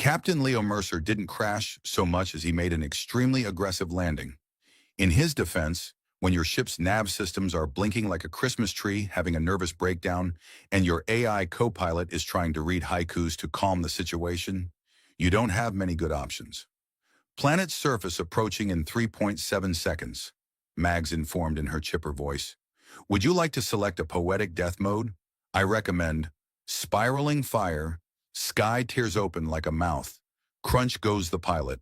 Captain Leo Mercer didn't crash so much as he made an extremely aggressive landing. In his defense, when your ship's nav systems are blinking like a Christmas tree having a nervous breakdown and your AI co-pilot is trying to read haikus to calm the situation, you don't have many good options. Planet's surface approaching in 3.7 seconds, Mags informed in her chipper voice. Would you like to select a poetic death mode? I recommend spiraling fire, sky tears open like a mouth, crunch goes the pilot.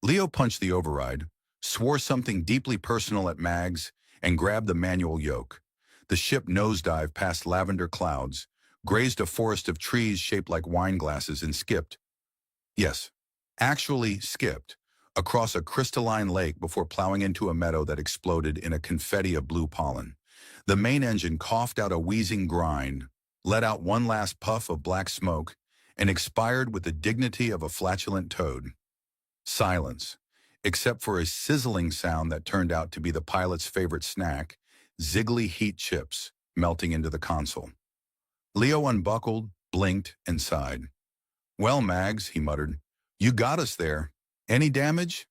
Leo punched the override, swore something deeply personal at Mags, and grabbed the manual yoke. The ship nosedived past lavender clouds, grazed a forest of trees shaped like wine glasses and skipped. Yes, actually skipped across a crystalline lake before plowing into a meadow that exploded in a confetti of blue pollen. The main engine coughed out a wheezing grind, let out one last puff of black smoke, and expired with the dignity of a flatulent toad. Silence, except for a sizzling sound that turned out to be the pilot's favorite snack, ziggly heat chips melting into the console. Leo unbuckled, blinked, and sighed. Well, Mags, he muttered, you got us there. Any damage?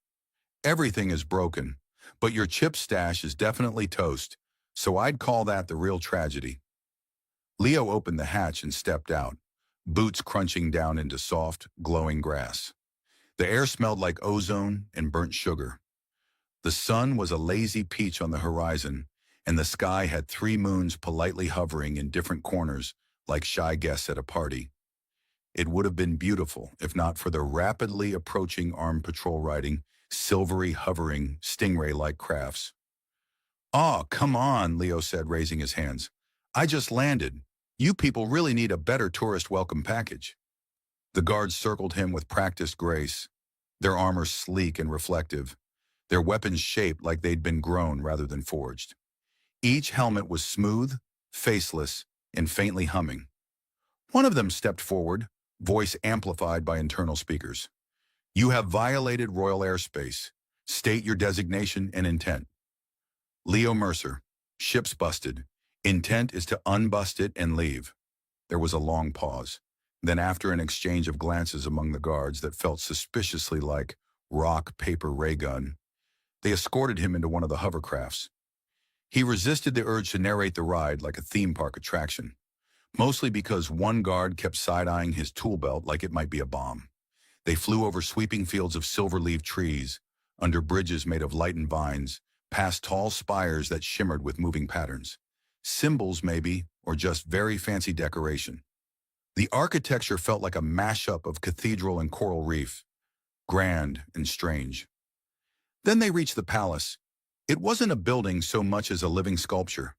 Everything is broken, but your chip stash is definitely toast, so I'd call that the real tragedy. Leo opened the hatch and stepped out, boots crunching down into soft, glowing grass. The air smelled like ozone and burnt sugar. The sun was a lazy peach on the horizon, and the sky had 3 moons politely hovering in different corners like shy guests at a party. It would have been beautiful if not for the rapidly approaching armed patrol riding, silvery hovering, stingray-like crafts. "Aw, come on," Leo said, raising his hands. "I just landed. You people really need a better tourist welcome package." The guards circled him with practiced grace, their armor sleek and reflective, their weapons shaped like they'd been grown rather than forged. Each helmet was smooth, faceless, and faintly humming. One of them stepped forward, voice amplified by internal speakers. "You have violated royal airspace. State your designation and intent." Leo Mercer, ship's busted. Intent is to unbust it and leave. There was a long pause. Then after an exchange of glances among the guards that felt suspiciously like rock, paper, ray gun, they escorted him into one of the hovercrafts. He resisted the urge to narrate the ride like a theme park attraction, mostly because one guard kept side-eyeing his tool belt like it might be a bomb. They flew over sweeping fields of silver-leaved trees, under bridges made of lightened vines, past tall spires that shimmered with moving patterns. Symbols, maybe, or just very fancy decoration. The architecture felt like a mashup of cathedral and coral reef, grand and strange. Then they reached the palace. It wasn't a building so much as a living sculpture.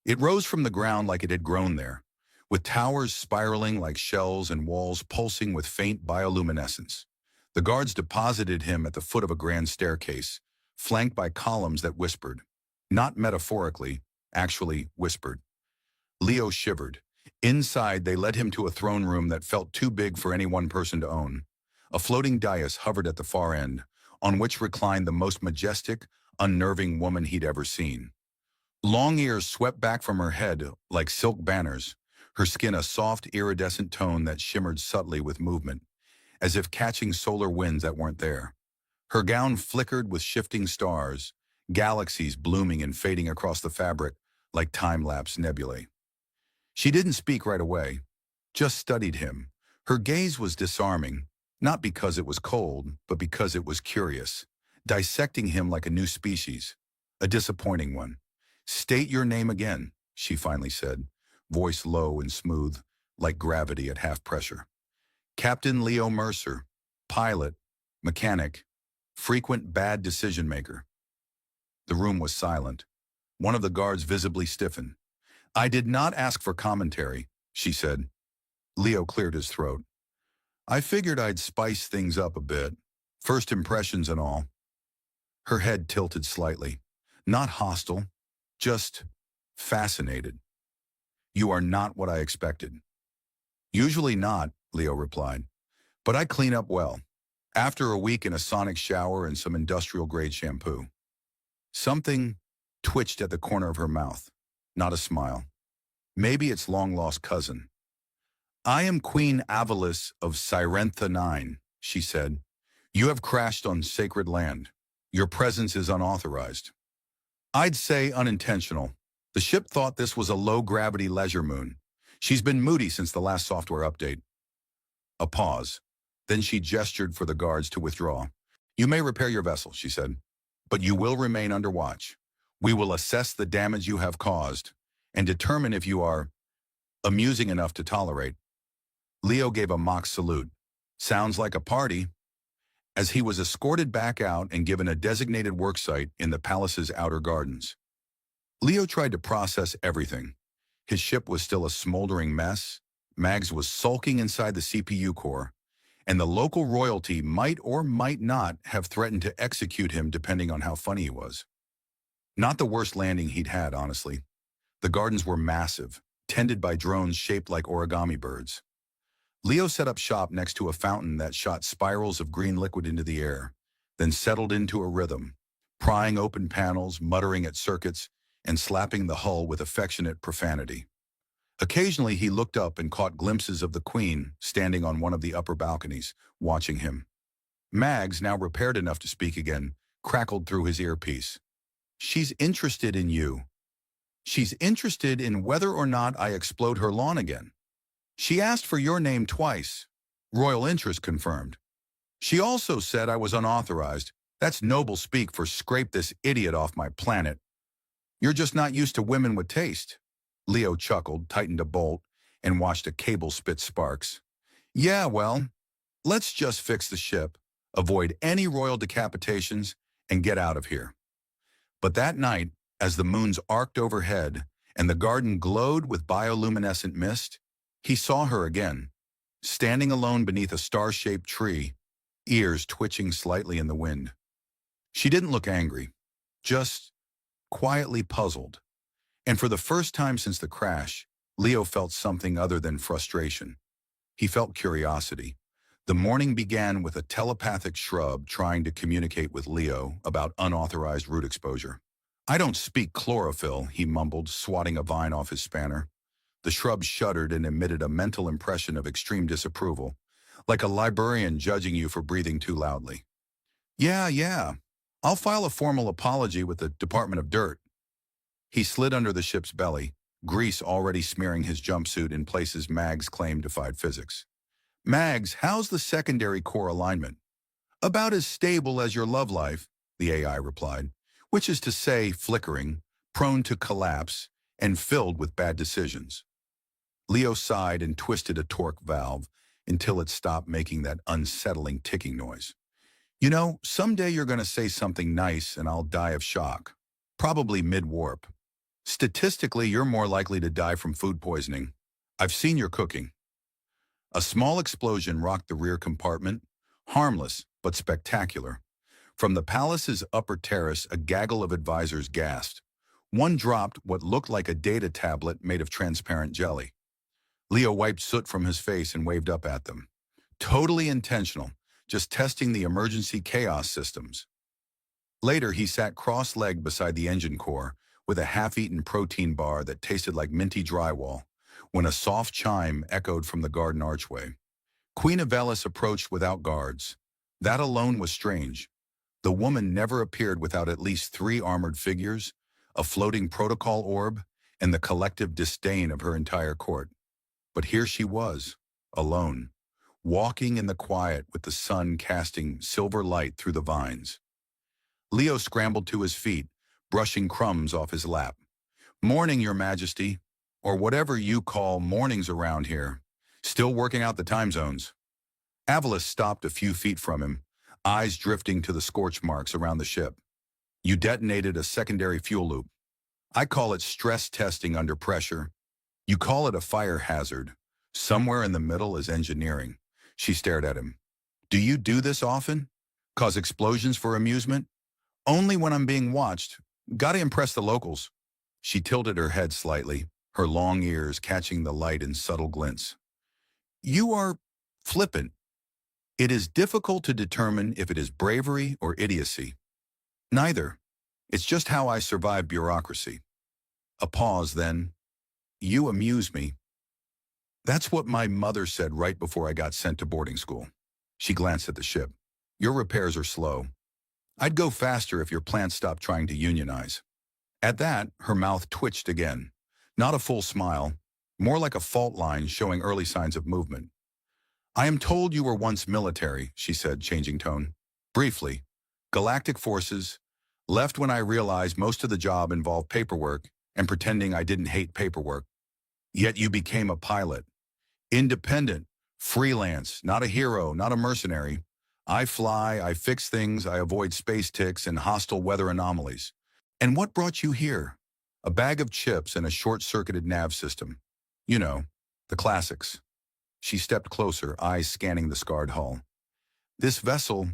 It rose from the ground like it had grown there, with towers spiraling like shells and walls pulsing with faint bioluminescence. The guards deposited him at the foot of a grand staircase, flanked by columns that whispered. Not metaphorically, actually whispered. Leo shivered. Inside, they led him to a throne room that felt too big for any one person to own. A floating dais hovered at the far end, on which reclined the most majestic, unnerving woman he'd ever seen. Long ears swept back from her head like silk banners, her skin a soft, iridescent tone that shimmered subtly with movement, as if catching solar winds that weren't there. Her gown flickered with shifting stars, galaxies blooming and fading across the fabric like time-lapse nebulae. She didn't speak right away, just studied him. Her gaze was disarming, not because it was cold, but because it was curious, dissecting him like a new species, a disappointing one. "State your name again," she finally said, voice low and smooth, like gravity at half pressure. "Captain Leo Mercer, pilot, mechanic, frequent bad decision maker." The room was silent. One of the guards visibly stiffened. "I did not ask for commentary," she said. Leo cleared his throat. "I figured I'd spice things up a bit, first impressions and all." Her head tilted slightly. Not hostile, just fascinated. "You are not what I expected." "Usually not," Leo replied. "But I clean up well. After a week in a sonic shower and some industrial-grade shampoo." Something twitched at the corner of her mouth. Not a smile. Maybe its long-lost cousin. I am Queen Avalis of Cyrentha 9, she said. You have crashed on sacred land. Your presence is unauthorized. I'd say unintentional. The ship thought this was a low-gravity leisure moon. She's been moody since the last software update. A pause. Then she gestured for the guards to withdraw. You may repair your vessel, she said, but you will remain under watch. We will assess the damage you have caused and determine if you are amusing enough to tolerate. Leo gave a mock salute. Sounds like a party. As he was escorted back out and given a designated worksite in the palace's outer gardens. Leo tried to process everything. His ship was still a smoldering mess. Mags was sulking inside the CPU core, and the local royalty might or might not have threatened to execute him depending on how funny he was. Not the worst landing he'd had, honestly. The gardens were massive, tended by drones shaped like origami birds. Leo set up shop next to a fountain that shot spirals of green liquid into the air, then settled into a rhythm, prying open panels, muttering at circuits, and slapping the hull with affectionate profanity. Occasionally he looked up and caught glimpses of the Queen standing on one of the upper balconies, watching him. Mags, now repaired enough to speak again, crackled through his earpiece. She's interested in you. She's interested in whether or not I explode her lawn again. She asked for your name twice. Royal interest confirmed. She also said I was unauthorized. That's noble speak for scrape this idiot off my planet. You're just not used to women with taste. Leo chuckled, tightened a bolt, and watched a cable spit sparks. Yeah, well, let's just fix the ship, avoid any royal decapitations, and get out of here. But that night, as the moons arced overhead and the garden glowed with bioluminescent mist, he saw her again, standing alone beneath a star-shaped tree, ears twitching slightly in the wind. She didn't look angry, just quietly puzzled. And for the first time since the crash, Leo felt something other than frustration. He felt curiosity. The morning began with a telepathic shrub trying to communicate with Leo about unauthorized root exposure. I don't speak chlorophyll, he mumbled, swatting a vine off his spanner. The shrub shuddered and emitted a mental impression of extreme disapproval, like a librarian judging you for breathing too loudly. Yeah. I'll file a formal apology with the Department of Dirt. He slid under the ship's belly, grease already smearing his jumpsuit in places Mags claimed defied physics. Mags, how's the secondary core alignment? About as stable as your love life, the AI replied, which is to say flickering, prone to collapse, and filled with bad decisions. Leo sighed and twisted a torque valve until it stopped making that unsettling ticking noise. You know, someday you're going to say something nice and I'll die of shock, probably mid-warp. Statistically, you're more likely to die from food poisoning. I've seen your cooking. A small explosion rocked the rear compartment, harmless but spectacular. From the palace's upper terrace, a gaggle of advisors gasped. One dropped what looked like a data tablet made of transparent jelly. Leo wiped soot from his face and waved up at them. Totally intentional, just testing the emergency chaos systems. Later, he sat cross-legged beside the engine core with a half-eaten protein bar that tasted like minty drywall when a soft chime echoed from the garden archway. Queen Avelis approached without guards. That alone was strange. The woman never appeared without at least 3 armored figures, a floating protocol orb, and the collective disdain of her entire court. But here she was, alone, walking in the quiet with the sun casting silver light through the vines. Leo scrambled to his feet, brushing crumbs off his lap. Morning, Your Majesty, or whatever you call mornings around here. Still working out the time zones. Avalis stopped a few feet from him, eyes drifting to the scorch marks around the ship. You detonated a secondary fuel loop. I call it stress testing under pressure. You call it a fire hazard. Somewhere in the middle is engineering. She stared at him. Do you do this often? Cause explosions for amusement? Only when I'm being watched. Gotta impress the locals. She tilted her head slightly, her long ears catching the light in subtle glints. You are flippant. It is difficult to determine if it is bravery or idiocy. Neither. It's just how I survive bureaucracy. A pause, then. You amuse me. That's what my mother said right before I got sent to boarding school. She glanced at the ship. Your repairs are slow. I'd go faster if your plant stopped trying to unionize. At that, her mouth twitched again. Not a full smile, more like a fault line showing early signs of movement. I am told you were once military, she said, changing tone. Briefly. Galactic forces. Left when I realized most of the job involved paperwork and pretending I didn't hate paperwork. Yet you became a pilot. Independent. Freelance. Not a hero, not a mercenary. I fly, I fix things, I avoid space ticks and hostile weather anomalies. And what brought you here? A bag of chips and a short-circuited nav system. You know, the classics. She stepped closer, eyes scanning the scarred hull. This vessel,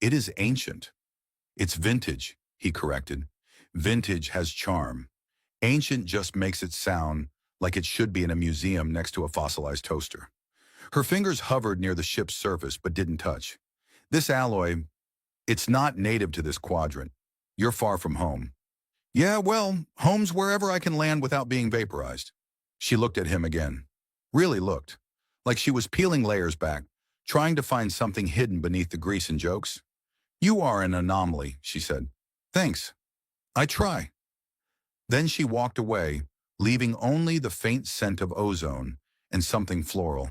it is ancient. It's vintage, he corrected. Vintage has charm. Ancient just makes it sound like it should be in a museum next to a fossilized toaster. Her fingers hovered near the ship's surface but didn't touch. This alloy, it's not native to this quadrant. You're far from home. Yeah, well, home's wherever I can land without being vaporized. She looked at him again. Really looked. Like she was peeling layers back, trying to find something hidden beneath the grease and jokes. You are an anomaly, she said. Thanks. I try. Then she walked away, leaving only the faint scent of ozone and something floral.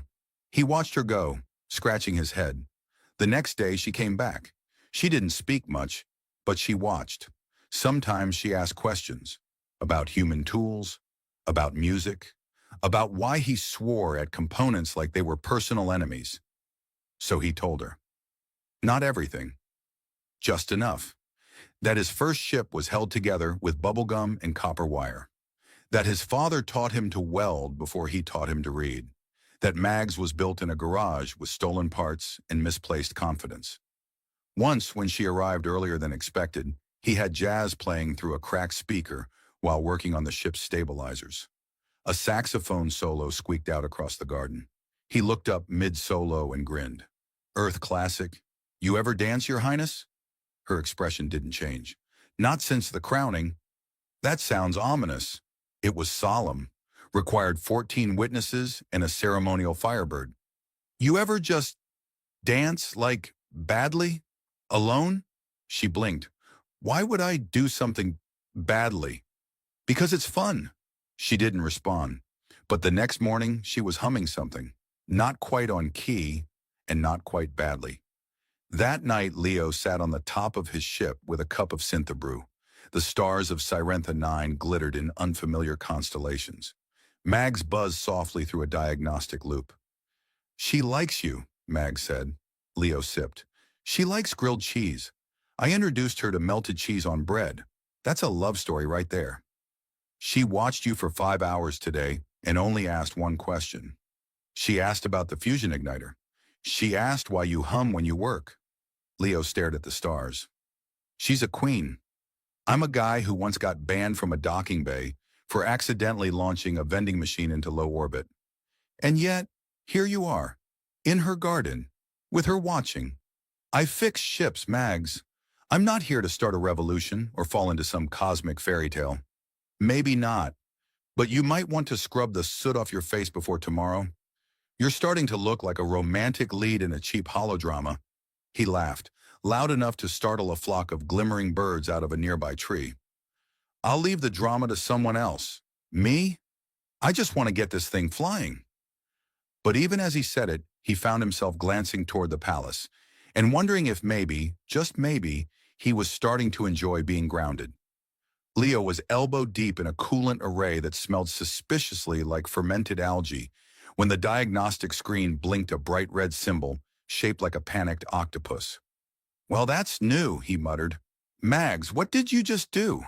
He watched her go, scratching his head. The next day she came back. She didn't speak much, but she watched. Sometimes she asked questions about human tools, about music, about why he swore at components like they were personal enemies. So he told her. Not everything. Just enough. That his first ship was held together with bubblegum and copper wire. That his father taught him to weld before he taught him to read. That Mags was built in a garage with stolen parts and misplaced confidence. Once, when she arrived earlier than expected, he had jazz playing through a cracked speaker while working on the ship's stabilizers. A saxophone solo squeaked out across the garden. He looked up mid-solo and grinned. Earth classic. You ever dance, Your Highness? Her expression didn't change. Not since the crowning. That sounds ominous. It was solemn. Required 14 witnesses and a ceremonial firebird. You ever just dance, like, badly? Alone? She blinked. Why would I do something badly? Because it's fun. She didn't respond. But the next morning, she was humming something. Not quite on key, and not quite badly. That night, Leo sat on the top of his ship with a cup of Synthebrew. The stars of Sirentha 9 glittered in unfamiliar constellations. Mags buzzed softly through a diagnostic loop. She likes you, Mags said. Leo sipped. She likes grilled cheese. I introduced her to melted cheese on bread. That's a love story right there. She watched you for 5 hours today and only asked one question. She asked about the fusion igniter. She asked why you hum when you work. Leo stared at the stars. She's a queen. I'm a guy who once got banned from a docking bay for accidentally launching a vending machine into low orbit. And yet, here you are, in her garden, with her watching. I fix ships, Mags. I'm not here to start a revolution or fall into some cosmic fairy tale. Maybe not, but you might want to scrub the soot off your face before tomorrow. You're starting to look like a romantic lead in a cheap holodrama. He laughed, loud enough to startle a flock of glimmering birds out of a nearby tree. I'll leave the drama to someone else. Me? I just want to get this thing flying. But even as he said it, he found himself glancing toward the palace and wondering if maybe, just maybe, he was starting to enjoy being grounded. Leo was elbow deep in a coolant array that smelled suspiciously like fermented algae when the diagnostic screen blinked a bright red symbol shaped like a panicked octopus. Well, that's new, he muttered. Mags, what did you just do?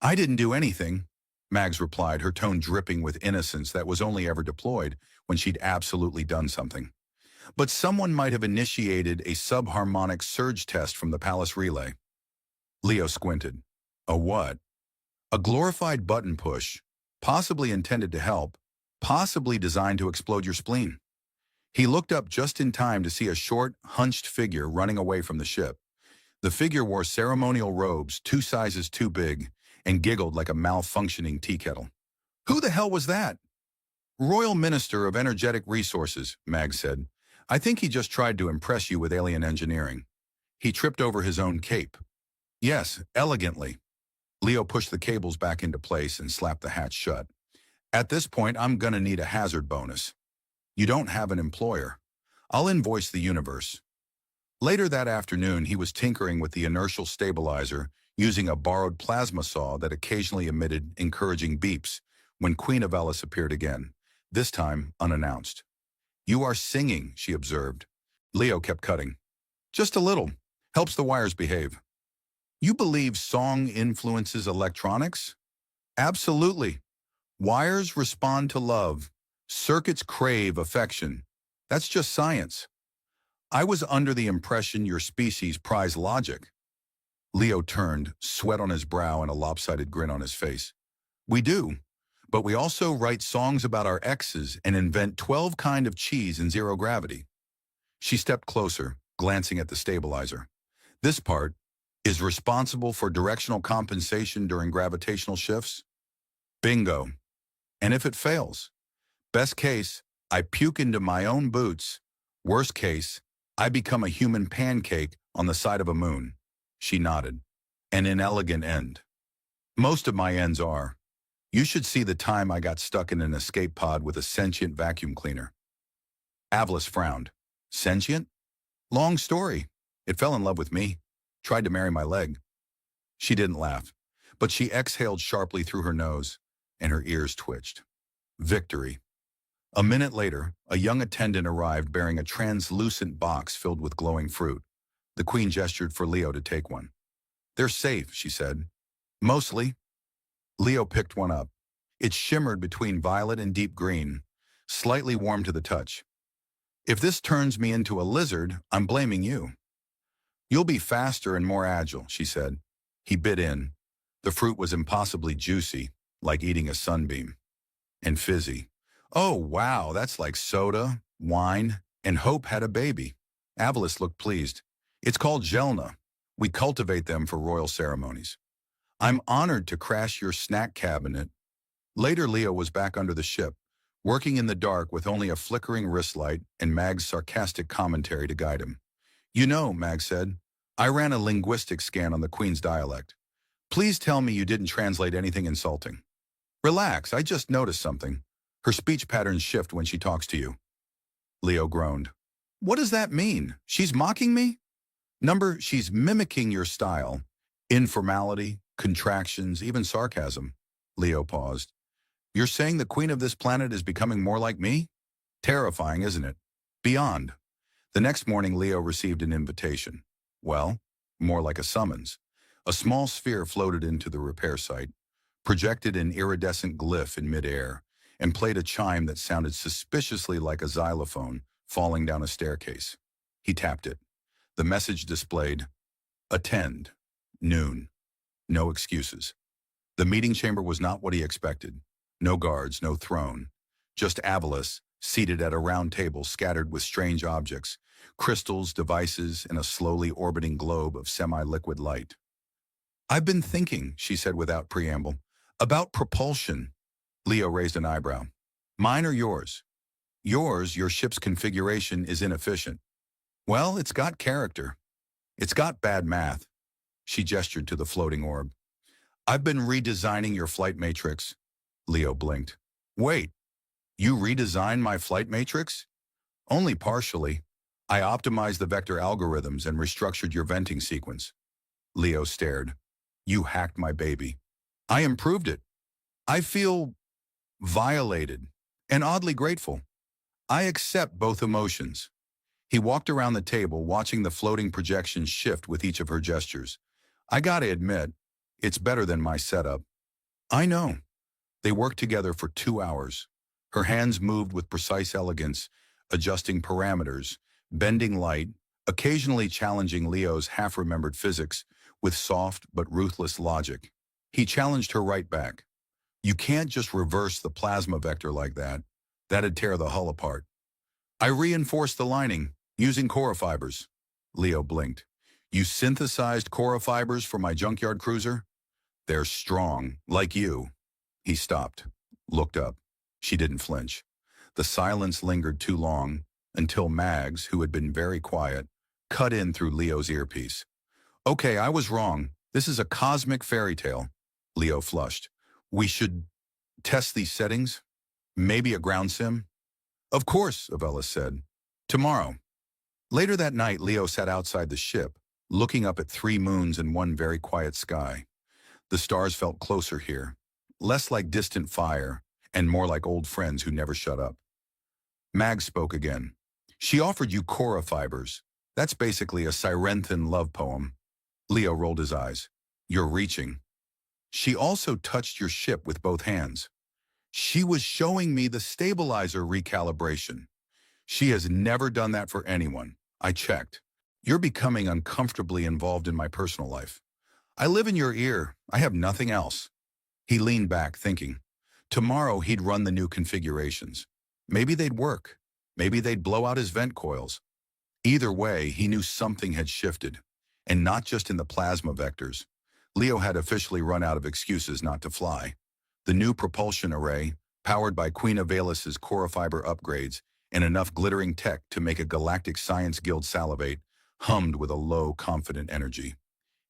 I didn't do anything, Mags replied, her tone dripping with innocence that was only ever deployed when she'd absolutely done something. But someone might have initiated a subharmonic surge test from the palace relay. Leo squinted. A what? A glorified button push, possibly intended to help, possibly designed to explode your spleen. He looked up just in time to see a short, hunched figure running away from the ship. The figure wore ceremonial robes 2 sizes too big and giggled like a malfunctioning tea kettle. Who the hell was that? Royal Minister of Energetic Resources, Mag said. I think he just tried to impress you with alien engineering. He tripped over his own cape. Yes, elegantly. Leo pushed the cables back into place and slapped the hatch shut. At this point, I'm gonna need a hazard bonus. You don't have an employer. I'll invoice the universe. Later that afternoon, he was tinkering with the inertial stabilizer using a borrowed plasma saw that occasionally emitted encouraging beeps when Queen of Alice appeared again, this time unannounced. You are singing, she observed. Leo kept cutting. Just a little. Helps the wires behave. You believe song influences electronics? Absolutely. Wires respond to love. Circuits crave affection. That's just science. I was under the impression your species prize logic. Leo turned, sweat on his brow and a lopsided grin on his face. We do, but we also write songs about our exes and invent 12 kind of cheese in zero gravity. She stepped closer, glancing at the stabilizer. This part is responsible for directional compensation during gravitational shifts. Bingo. And if it fails? Best case, I puke into my own boots. Worst case, I become a human pancake on the side of a moon. She nodded. An inelegant end. Most of my ends are. You should see the time I got stuck in an escape pod with a sentient vacuum cleaner. Avlis frowned. Sentient? Long story. It fell in love with me. Tried to marry my leg. She didn't laugh, but she exhaled sharply through her nose, and her ears twitched. Victory. A minute later, a young attendant arrived bearing a translucent box filled with glowing fruit. The Queen gestured for Leo to take one. They're safe, she said. Mostly. Leo picked one up. It shimmered between violet and deep green, slightly warm to the touch. If this turns me into a lizard, I'm blaming you. You'll be faster and more agile, she said. He bit in. The fruit was impossibly juicy, like eating a sunbeam. And fizzy. Oh, wow, that's like soda, wine, and Hope had a baby. Avalis looked pleased. It's called Gelna. We cultivate them for royal ceremonies. I'm honored to crash your snack cabinet. Later, Leo was back under the ship, working in the dark with only a flickering wrist light and Mag's sarcastic commentary to guide him. You know, Mag said, I ran a linguistic scan on the Queen's dialect. Please tell me you didn't translate anything insulting. Relax, I just noticed something. Her speech patterns shift when she talks to you. Leo groaned. What does that mean? She's mocking me? She's mimicking your style. Informality, contractions, even sarcasm. Leo paused. You're saying the Queen of this planet is becoming more like me? Terrifying, isn't it? Beyond. The next morning, Leo received an invitation. Well, more like a summons. A small sphere floated into the repair site, projected an iridescent glyph in midair, and played a chime that sounded suspiciously like a xylophone falling down a staircase. He tapped it. The message displayed, Attend. Noon. No excuses. The meeting chamber was not what he expected. No guards, no throne. Just Avalis, seated at a round table scattered with strange objects, crystals, devices, and a slowly orbiting globe of semi-liquid light. I've been thinking, she said without preamble, about propulsion. Leo raised an eyebrow. Mine or yours? Yours, your ship's configuration is inefficient. Well, it's got character. It's got bad math. She gestured to the floating orb. I've been redesigning your flight matrix. Leo blinked. Wait, you redesigned my flight matrix? Only partially. I optimized the vector algorithms and restructured your venting sequence. Leo stared. You hacked my baby. I improved it. I feel violated and oddly grateful. I accept both emotions. He walked around the table, watching the floating projections shift with each of her gestures. I gotta admit, it's better than my setup. I know. They worked together for 2 hours. Her hands moved with precise elegance, adjusting parameters, bending light, occasionally challenging Leo's half-remembered physics with soft but ruthless logic. He challenged her right back. You can't just reverse the plasma vector like that. That'd tear the hull apart. I reinforced the lining, using corofibers. Leo blinked. You synthesized corofibers for my junkyard cruiser? They're strong, like you. He stopped, looked up. She didn't flinch. The silence lingered too long until Mags, who had been very quiet, cut in through Leo's earpiece. Okay, I was wrong. This is a cosmic fairy tale. Leo flushed. We should test these settings? Maybe a ground sim? Of course, Avelis said. Tomorrow. Later that night, Leo sat outside the ship, looking up at 3 moons and one very quiet sky. The stars felt closer here, less like distant fire and more like old friends who never shut up. Mag spoke again. She offered you Cora fibers. That's basically a Sirenthan love poem. Leo rolled his eyes. You're reaching. She also touched your ship with both hands. She was showing me the stabilizer recalibration. She has never done that for anyone. I checked. You're becoming uncomfortably involved in my personal life. I live in your ear. I have nothing else. He leaned back, thinking. Tomorrow he'd run the new configurations. Maybe they'd work. Maybe they'd blow out his vent coils. Either way, he knew something had shifted. And not just in the plasma vectors. Leo had officially run out of excuses not to fly. The new propulsion array, powered by Queen Avelis's Cora fiber upgrades and enough glittering tech to make a galactic science guild salivate, hummed with a low, confident energy.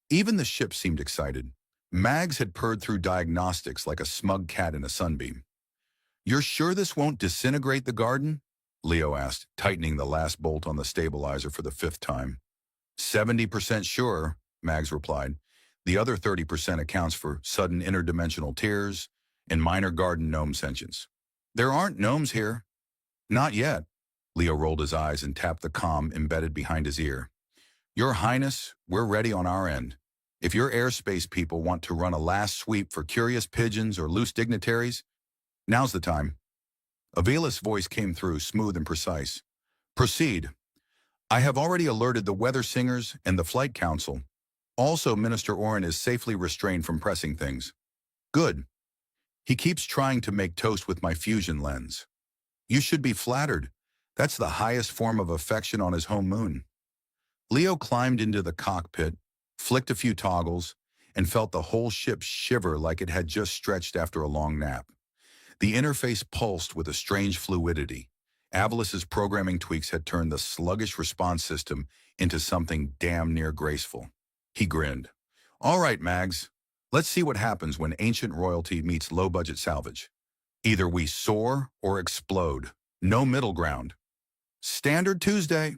Even the ship seemed excited. Mags had purred through diagnostics like a smug cat in a sunbeam. You're sure this won't disintegrate the garden? Leo asked, tightening the last bolt on the stabilizer for the 5th time. 70% sure, Mags replied. The other 30% accounts for sudden interdimensional tears and minor garden gnome sentience. There aren't gnomes here. Not yet. Leo rolled his eyes and tapped the comm embedded behind his ear. Your Highness, we're ready on our end. If your airspace people want to run a last sweep for curious pigeons or loose dignitaries, now's the time. Avelis' voice came through, smooth and precise. Proceed. I have already alerted the weather singers and the flight council. Also, Minister Oren is safely restrained from pressing things. Good. He keeps trying to make toast with my fusion lens. You should be flattered. That's the highest form of affection on his home moon. Leo climbed into the cockpit, flicked a few toggles, and felt the whole ship shiver like it had just stretched after a long nap. The interface pulsed with a strange fluidity. Avelis's programming tweaks had turned the sluggish response system into something damn near graceful. He grinned. All right, Mags. Let's see what happens when ancient royalty meets low-budget salvage. Either we soar or explode. No middle ground. Standard Tuesday.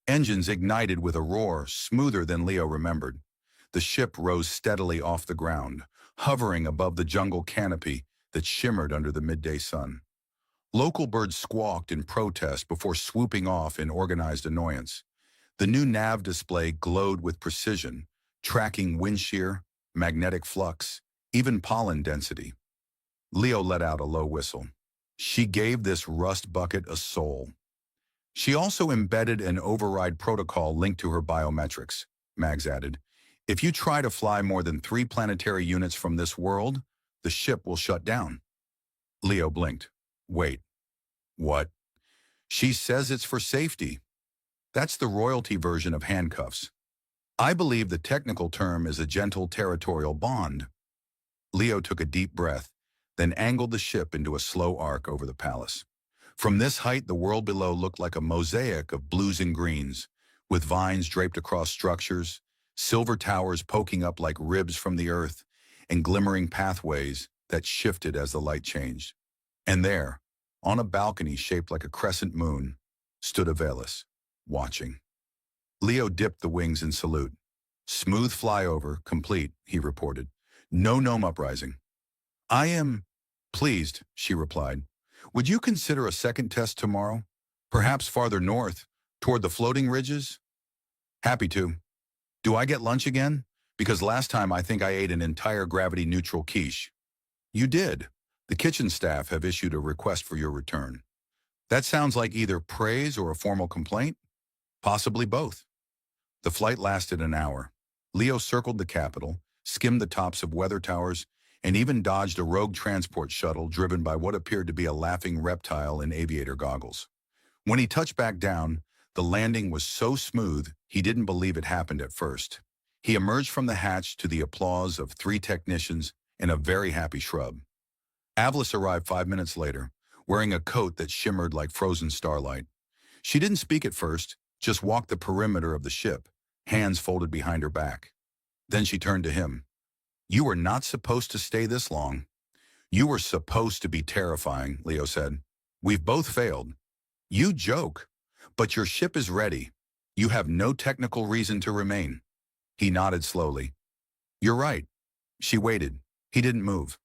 Engines ignited with a roar, smoother than Leo remembered. The ship rose steadily off the ground, hovering above the jungle canopy that shimmered under the midday sun. Local birds squawked in protest before swooping off in organized annoyance. The new nav display glowed with precision, tracking wind shear, magnetic flux, even pollen density. Leo let out a low whistle. She gave this rust bucket a soul. She also embedded an override protocol linked to her biometrics, Mags added. If you try to fly more than 3 planetary units from this world, the ship will shut down. Leo blinked. Wait. What? She says it's for safety. That's the royalty version of handcuffs. I believe the technical term is a gentle territorial bond. Leo took a deep breath, then angled the ship into a slow arc over the palace. From this height, the world below looked like a mosaic of blues and greens, with vines draped across structures, silver towers poking up like ribs from the earth, and glimmering pathways that shifted as the light changed. And there, on a balcony shaped like a crescent moon, stood Avelis, watching. Leo dipped the wings in salute. Smooth flyover, complete, he reported. No gnome uprising. I am pleased, she replied. Would you consider a second test tomorrow? Perhaps farther north, toward the floating ridges? Happy to. Do I get lunch again? Because last time I think I ate an entire gravity-neutral quiche. You did. The kitchen staff have issued a request for your return. That sounds like either praise or a formal complaint? Possibly both. The flight lasted an hour. Leo circled the capital, skimmed the tops of weather towers, and even dodged a rogue transport shuttle driven by what appeared to be a laughing reptile in aviator goggles. When he touched back down, the landing was so smooth he didn't believe it happened at first. He emerged from the hatch to the applause of 3 technicians and a very happy shrub. Avelis arrived 5 minutes later, wearing a coat that shimmered like frozen starlight. She didn't speak at first, just walked the perimeter of the ship, hands folded behind her back. Then she turned to him. "You were not supposed to stay this long." "You were supposed to be terrifying," Leo said. "We've both failed." "You joke. But your ship is ready. You have no technical reason to remain." He nodded slowly. "You're right." She waited. He didn't move.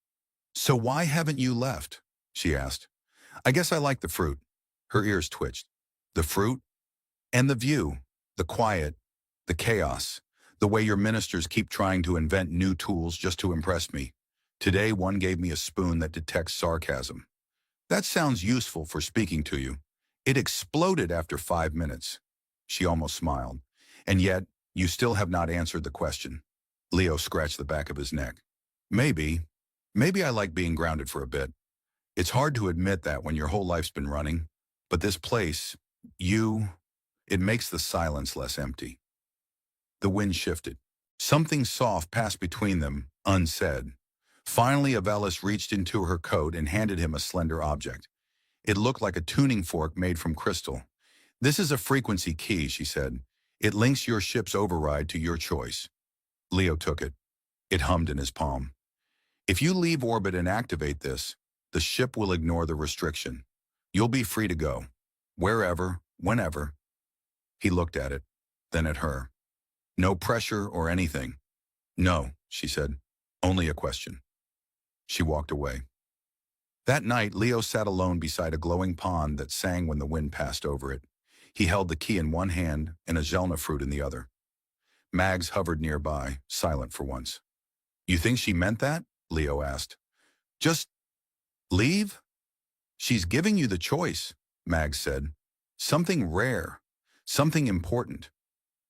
"So why haven't you left?" she asked. "I guess I like the fruit." Her ears twitched. "The fruit? And the view, the quiet, the chaos, the way your ministers keep trying to invent new tools just to impress me. Today one gave me a spoon that detects sarcasm. That sounds useful for speaking to you. It exploded after 5 minutes." She almost smiled. "And yet, you still have not answered the question." Leo scratched the back of his neck. Maybe I like being grounded for a bit. It's hard to admit that when your whole life's been running. But this place, it makes the silence less empty." The wind shifted. Something soft passed between them, unsaid. Finally, Avelis reached into her coat and handed him a slender object. It looked like a tuning fork made from crystal. "This is a frequency key," she said. "It links your ship's override to your choice." Leo took it. It hummed in his palm. "If you leave orbit and activate this, the ship will ignore the restriction. You'll be free to go. Wherever, whenever." He looked at it, then at her. "No pressure or anything." "No," she said. "Only a question." She walked away. That night, Leo sat alone beside a glowing pond that sang when the wind passed over it. He held the key in one hand and a gelna fruit in the other. Mags hovered nearby, silent for once. "You think she meant that?" Leo asked. "Just leave?" "She's giving you the choice," Mags said. "Something rare, something important."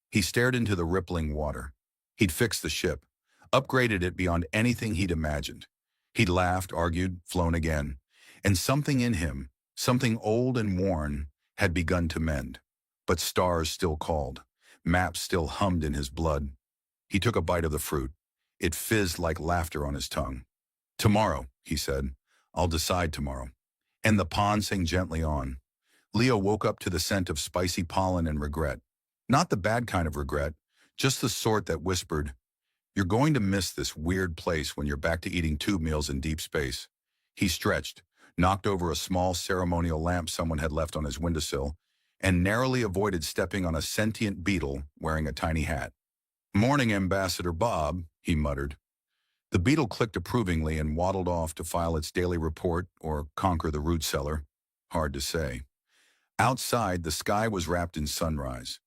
He stared into the rippling water. He'd fixed the ship, upgraded it beyond anything he'd imagined. He'd laughed, argued, flown again. And something in him, something old and worn, had begun to mend. But stars still called. Maps still hummed in his blood. He took a bite of the fruit. It fizzed like laughter on his tongue. "Tomorrow," he said. "I'll decide tomorrow." And the pond sang gently on. Leo woke up to the scent of spicy pollen and regret. Not the bad kind of regret, just the sort that whispered, "You're going to miss this weird place when you're back to eating tube meals in deep space." He stretched, knocked over a small ceremonial lamp someone had left on his windowsill, and narrowly avoided stepping on a sentient beetle wearing a tiny hat. "Morning, Ambassador Bob," he muttered. The beetle clicked approvingly and waddled off to file its daily report or conquer the root cellar. Hard to say. Outside, the sky was wrapped in sunrise.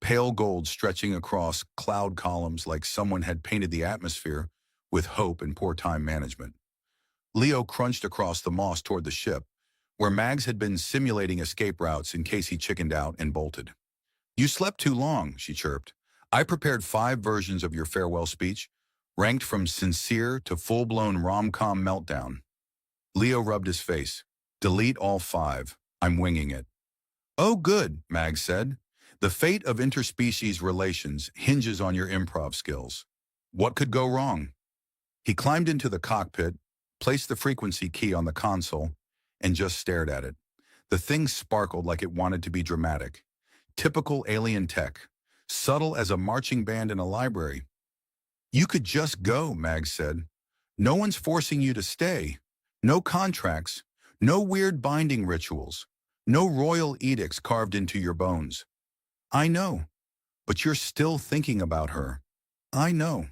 Pale gold stretching across cloud columns like someone had painted the atmosphere with hope and poor time management. Leo crunched across the moss toward the ship, where Mags had been simulating escape routes in case he chickened out and bolted. "You slept too long," she chirped. "I prepared 5 versions of your farewell speech, ranked from sincere to full-blown rom-com meltdown." Leo rubbed his face. "Delete all 5. I'm winging it." "Oh, good," Mags said. "The fate of interspecies relations hinges on your improv skills. What could go wrong?" He climbed into the cockpit, placed the frequency key on the console, and just stared at it. The thing sparkled like it wanted to be dramatic. Typical alien tech, subtle as a marching band in a library. "You could just go," Mags said. "No one's forcing you to stay. No contracts, no weird binding rituals, no royal edicts carved into your bones." "I know, but you're still thinking about her." "I know.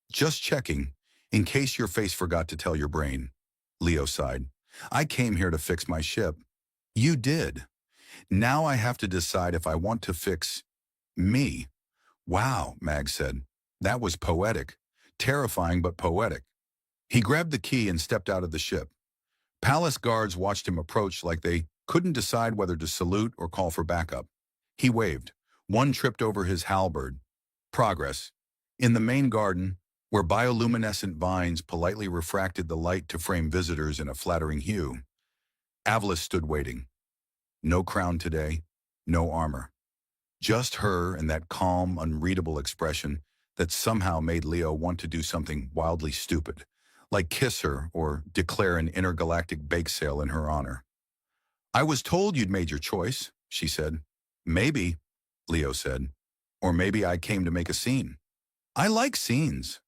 Just checking, in case your face forgot to tell your brain." Leo sighed. "I came here to fix my ship." "You did. Now I have to decide if I want to fix me." "Wow," Mag said. "That was poetic. Terrifying, but poetic." He grabbed the key and stepped out of the ship. Palace guards watched him approach like they couldn't decide whether to salute or call for backup. He waved. One tripped over his halberd. Progress. In the main garden, where bioluminescent vines politely refracted the light to frame visitors in a flattering hue, Avelis stood waiting. No crown today, no armor. Just her and that calm, unreadable expression that somehow made Leo want to do something wildly stupid, like kiss her or declare an intergalactic bake sale in her honor. I was told you'd made your choice, she said. Maybe, Leo said. Or maybe I came to make a scene. I like scenes.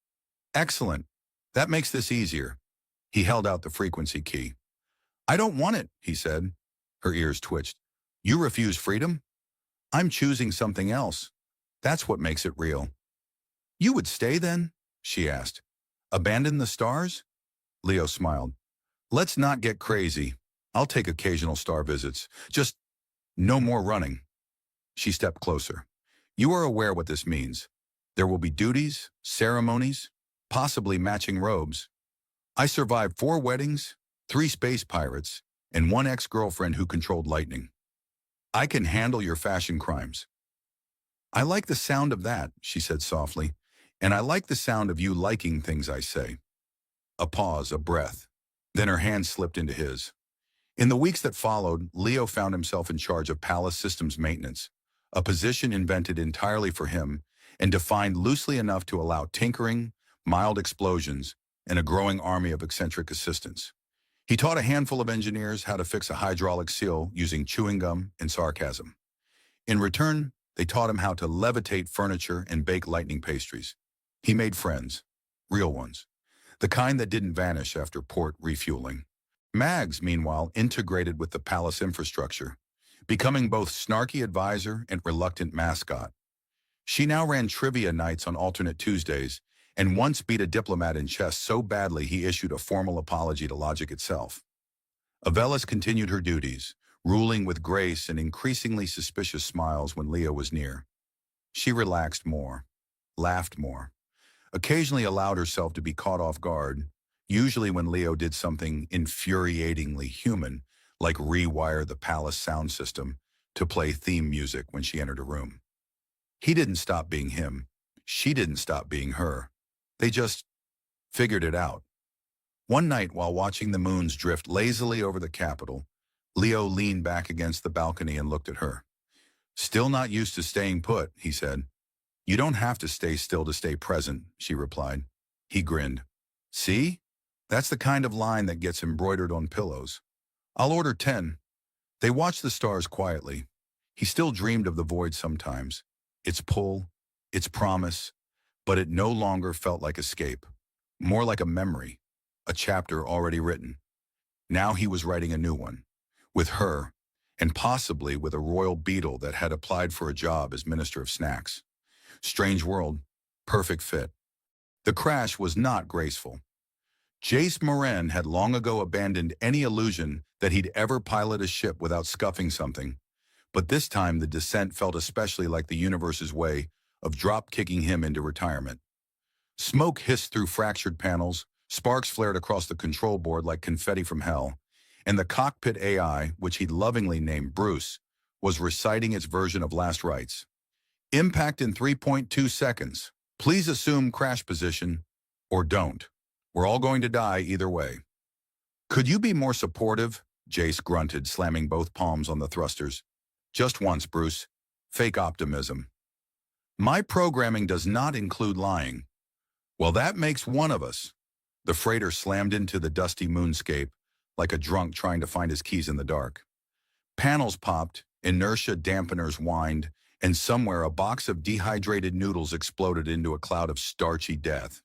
Excellent. That makes this easier. He held out the frequency key. I don't want it, he said. Her ears twitched. You refuse freedom? I'm choosing something else. That's what makes it real. You would stay then? She asked. Abandon the stars? Leo smiled. Let's not get crazy. I'll take occasional star visits. Just no more running. She stepped closer. You are aware what this means. There will be duties, ceremonies, possibly matching robes. I survived 4 weddings, 3 space pirates, and 1 ex-girlfriend who controlled lightning. I can handle your fashion crimes. I like the sound of that, she said softly, and I like the sound of you liking things I say. A pause, a breath. Then her hand slipped into his. In the weeks that followed, Leo found himself in charge of palace systems maintenance, a position invented entirely for him and defined loosely enough to allow tinkering, mild explosions, and a growing army of eccentric assistants. He taught a handful of engineers how to fix a hydraulic seal using chewing gum and sarcasm. In return, they taught him how to levitate furniture and bake lightning pastries. He made friends, real ones, the kind that didn't vanish after port refueling. Mags, meanwhile, integrated with the palace infrastructure, becoming both snarky advisor and reluctant mascot. She now ran trivia nights on alternate Tuesdays and once beat a diplomat in chess so badly he issued a formal apology to logic itself. Avelis continued her duties, ruling with grace and increasingly suspicious smiles when Leo was near. She relaxed more, laughed more, occasionally allowed herself to be caught off guard, usually when Leo did something infuriatingly human, like rewire the palace sound system to play theme music when she entered a room. He didn't stop being him. She didn't stop being her. They just figured it out. One night, while watching the moons drift lazily over the capital, Leo leaned back against the balcony and looked at her. Still not used to staying put, he said. You don't have to stay still to stay present, she replied. He grinned. See? That's the kind of line that gets embroidered on pillows. I'll order 10. They watched the stars quietly. He still dreamed of the void sometimes, its pull, its promise, but it no longer felt like escape, more like a memory, a chapter already written. Now he was writing a new one, with her, and possibly with a royal beetle that had applied for a job as Minister of Snacks. Strange world, perfect fit. The crash was not graceful. Jace Moran had long ago abandoned any illusion that he'd ever pilot a ship without scuffing something, but this time the descent felt especially like the universe's way of drop-kicking him into retirement. Smoke hissed through fractured panels, sparks flared across the control board like confetti from hell, and the cockpit AI, which he'd lovingly named Bruce, was reciting its version of last rites. Impact in 3.2 seconds. Please assume crash position, or don't. We're all going to die either way. Could you be more supportive? Jace grunted, slamming both palms on the thrusters. Just once, Bruce. Fake optimism. My programming does not include lying. Well, that makes one of us. The freighter slammed into the dusty moonscape, like a drunk trying to find his keys in the dark. Panels popped, inertia dampeners whined, and somewhere a box of dehydrated noodles exploded into a cloud of starchy death.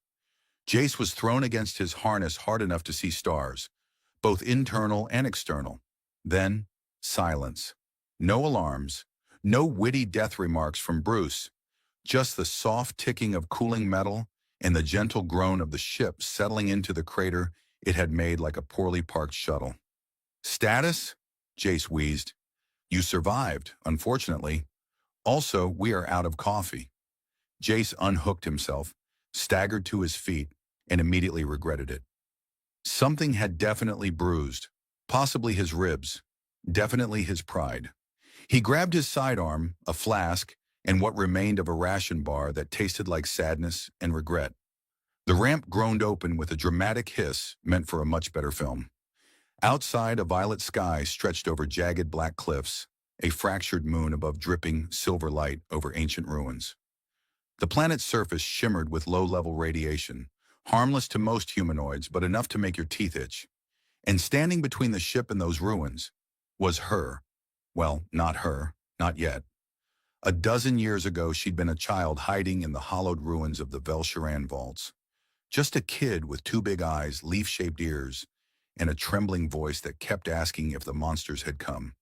Jace was thrown against his harness hard enough to see stars, both internal and external. Then, silence. No alarms, no witty death remarks from Bruce, just the soft ticking of cooling metal and the gentle groan of the ship settling into the crater it had made like a poorly parked shuttle. Status? Jace wheezed. You survived, unfortunately. Also, we are out of coffee. Jace unhooked himself, staggered to his feet, and immediately regretted it. Something had definitely bruised, possibly his ribs, definitely his pride. He grabbed his sidearm, a flask, and what remained of a ration bar that tasted like sadness and regret. The ramp groaned open with a dramatic hiss meant for a much better film. Outside, a violet sky stretched over jagged black cliffs, a fractured moon above dripping silver light over ancient ruins. The planet's surface shimmered with low-level radiation, harmless to most humanoids but enough to make your teeth itch. And standing between the ship and those ruins, was her. Well, not her, not yet. A dozen years ago, she'd been a child hiding in the hollowed ruins of the Vel'Sharan vaults. Just a kid with two big eyes, leaf-shaped ears, and a trembling voice that kept asking if the monsters had come.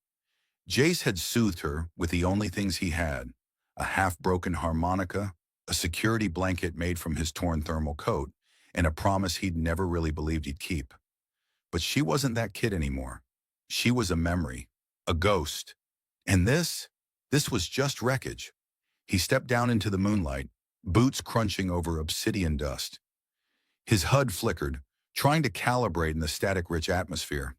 Jace had soothed her with the only things he had, a half-broken harmonica, a security blanket made from his torn thermal coat, and a promise he'd never really believed he'd keep. But she wasn't that kid anymore. She was a memory, a ghost. And this was just wreckage. He stepped down into the moonlight, boots crunching over obsidian dust. His HUD flickered, trying to calibrate in the static-rich atmosphere.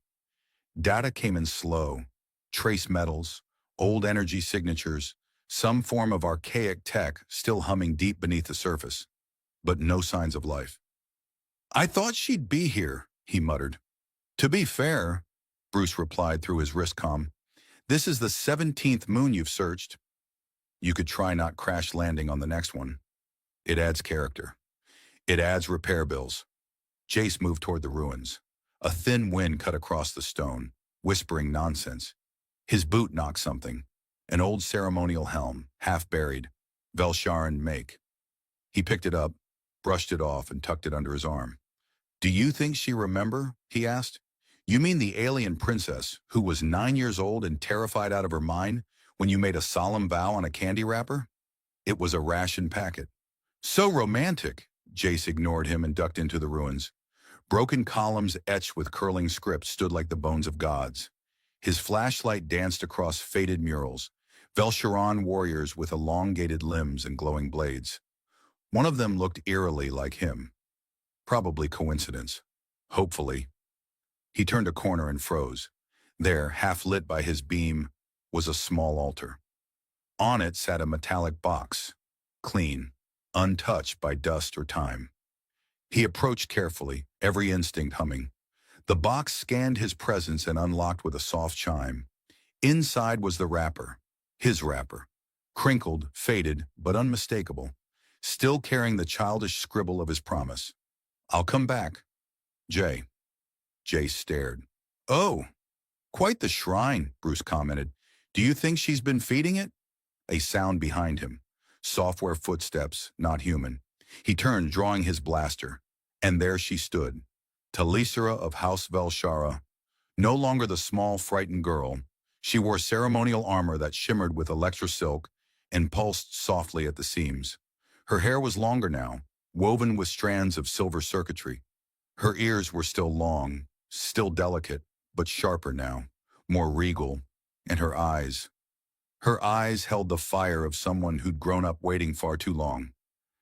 Data came in slow, trace metals, old energy signatures, some form of archaic tech still humming deep beneath the surface, but no signs of life. "I thought she'd be here," he muttered. "To be fair," Bruce replied through his wrist comm, "this is the 17th moon you've searched. You could try not crash landing on the next one. It adds character. It adds repair bills." Jace moved toward the ruins. A thin wind cut across the stone, whispering nonsense. His boot knocked something. An old ceremonial helm, half buried, Vel'Sharan make. He picked it up, brushed it off, and tucked it under his arm. "Do you think she remember?" he asked. "You mean the alien princess who was 9 years old and terrified out of her mind when you made a solemn vow on a candy wrapper?" It was a ration packet. "So romantic." Jace ignored him and ducked into the ruins. Broken columns etched with curling script stood like the bones of gods. His flashlight danced across faded murals, Vel'Sharan warriors with elongated limbs and glowing blades. One of them looked eerily like him. Probably coincidence. Hopefully. He turned a corner and froze. There, half lit by his beam, was a small altar. On it sat a metallic box, clean, untouched by dust or time. He approached carefully, every instinct humming. The box scanned his presence and unlocked with a soft chime. Inside was the wrapper, his wrapper, crinkled, faded, but unmistakable, still carrying the childish scribble of his promise. "I'll come back, Jay." Jay stared. "Oh, quite the shrine," Bruce commented. "Do you think she's been feeding it?" A sound behind him. Software footsteps, not human. He turned, drawing his blaster. And there she stood, Talisera of House Vel'Shara. No longer the small, frightened girl. She wore ceremonial armor that shimmered with electrosilk and pulsed softly at the seams. Her hair was longer now, woven with strands of silver circuitry. Her ears were still long, still delicate, but sharper now, more regal. And her eyes held the fire of someone who'd grown up waiting far too long.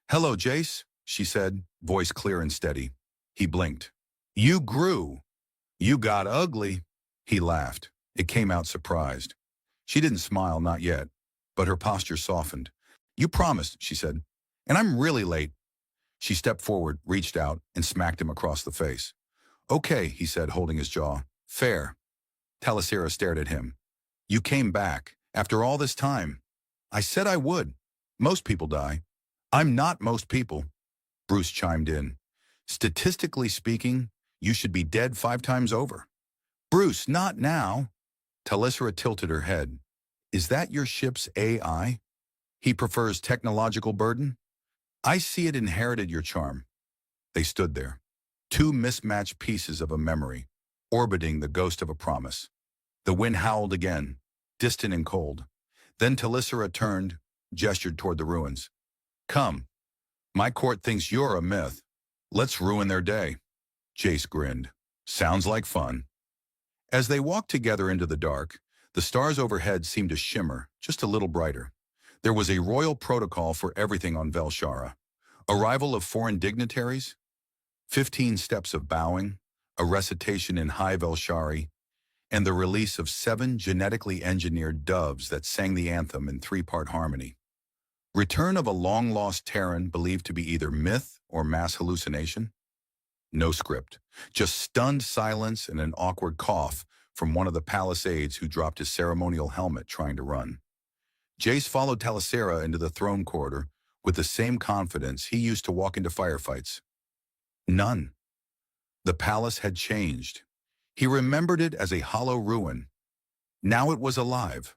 "Hello, Jace," she said, voice clear and steady. He blinked. "You grew. You got ugly." He laughed. It came out surprised. She didn't smile, not yet, but her posture softened. "You promised," she said, "and I'm really late." She stepped forward, reached out, and smacked him across the face. "Okay," he said, holding his jaw. "Fair." Talisera stared at him. "You came back, after all this time." "I said I would. Most people die." "I'm not most people," Bruce chimed in. "Statistically speaking, you should be dead 5 times over." "Bruce, not now." Talisera tilted her head. "Is that your ship's AI? He prefers technological burden?" "I see it inherited your charm." They stood there, 2 mismatched pieces of a memory, orbiting the ghost of a promise. The wind howled again, distant and cold. Then Talisera turned, gestured toward the ruins. "Come. My court thinks you're a myth. Let's ruin their day." Jace grinned. "Sounds like fun." As they walked together into the dark, the stars overhead seemed to shimmer, just a little brighter. There was a royal protocol for everything on Vel'Shara. Arrival of foreign dignitaries, 15 steps of bowing, a recitation in High Vel'Shari, and the release of 7 genetically engineered doves that sang the anthem in 3-part harmony. Return of a long-lost Terran believed to be either myth or mass hallucination? No script, just stunned silence and an awkward cough from one of the palace aides who dropped his ceremonial helmet trying to run. Jace followed Talisera into the throne corridor with the same confidence he used to walk into firefights. None. The palace had changed. He remembered it as a hollow ruin, Now it was alive.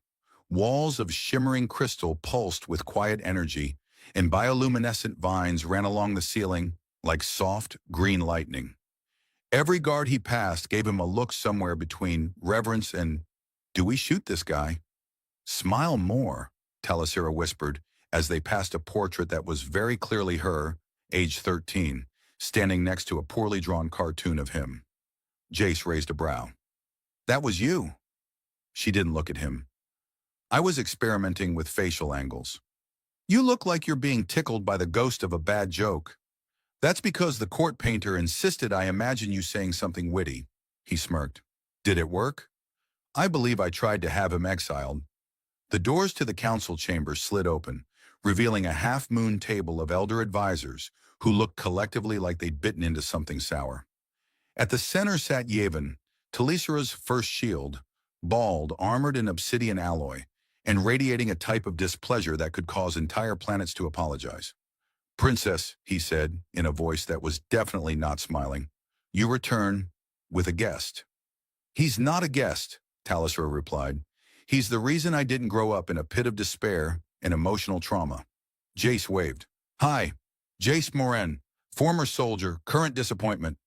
Walls of shimmering crystal pulsed with quiet energy, and bioluminescent vines ran along the ceiling like soft, green lightning. Every guard he passed gave him a look somewhere between reverence and, "Do we shoot this guy?" "Smile more," Talasera whispered as they passed a portrait that was very clearly her, age 13, standing next to a poorly drawn cartoon of him. Jace raised a brow. "That was you." She didn't look at him. "I was experimenting with facial angles." "You look like you're being tickled by the ghost of a bad joke." "That's because the court painter insisted I imagine you saying something witty." He smirked. "Did it work?" "I believe I tried to have him exiled." The doors to the council chamber slid open, revealing a half-moon table of elder advisors who looked collectively like they'd bitten into something sour. At the center sat Yavin, Talisera's first shield, bald, armored in obsidian alloy, and radiating a type of displeasure that could cause entire planets to apologize. "Princess," he said, in a voice that was definitely not smiling, "you return with a guest." "He's not a guest," Talisera replied. "He's the reason I didn't grow up in a pit of despair and emotional trauma." Jace waved. "Hi, Jace Moren, former soldier, current disappointment."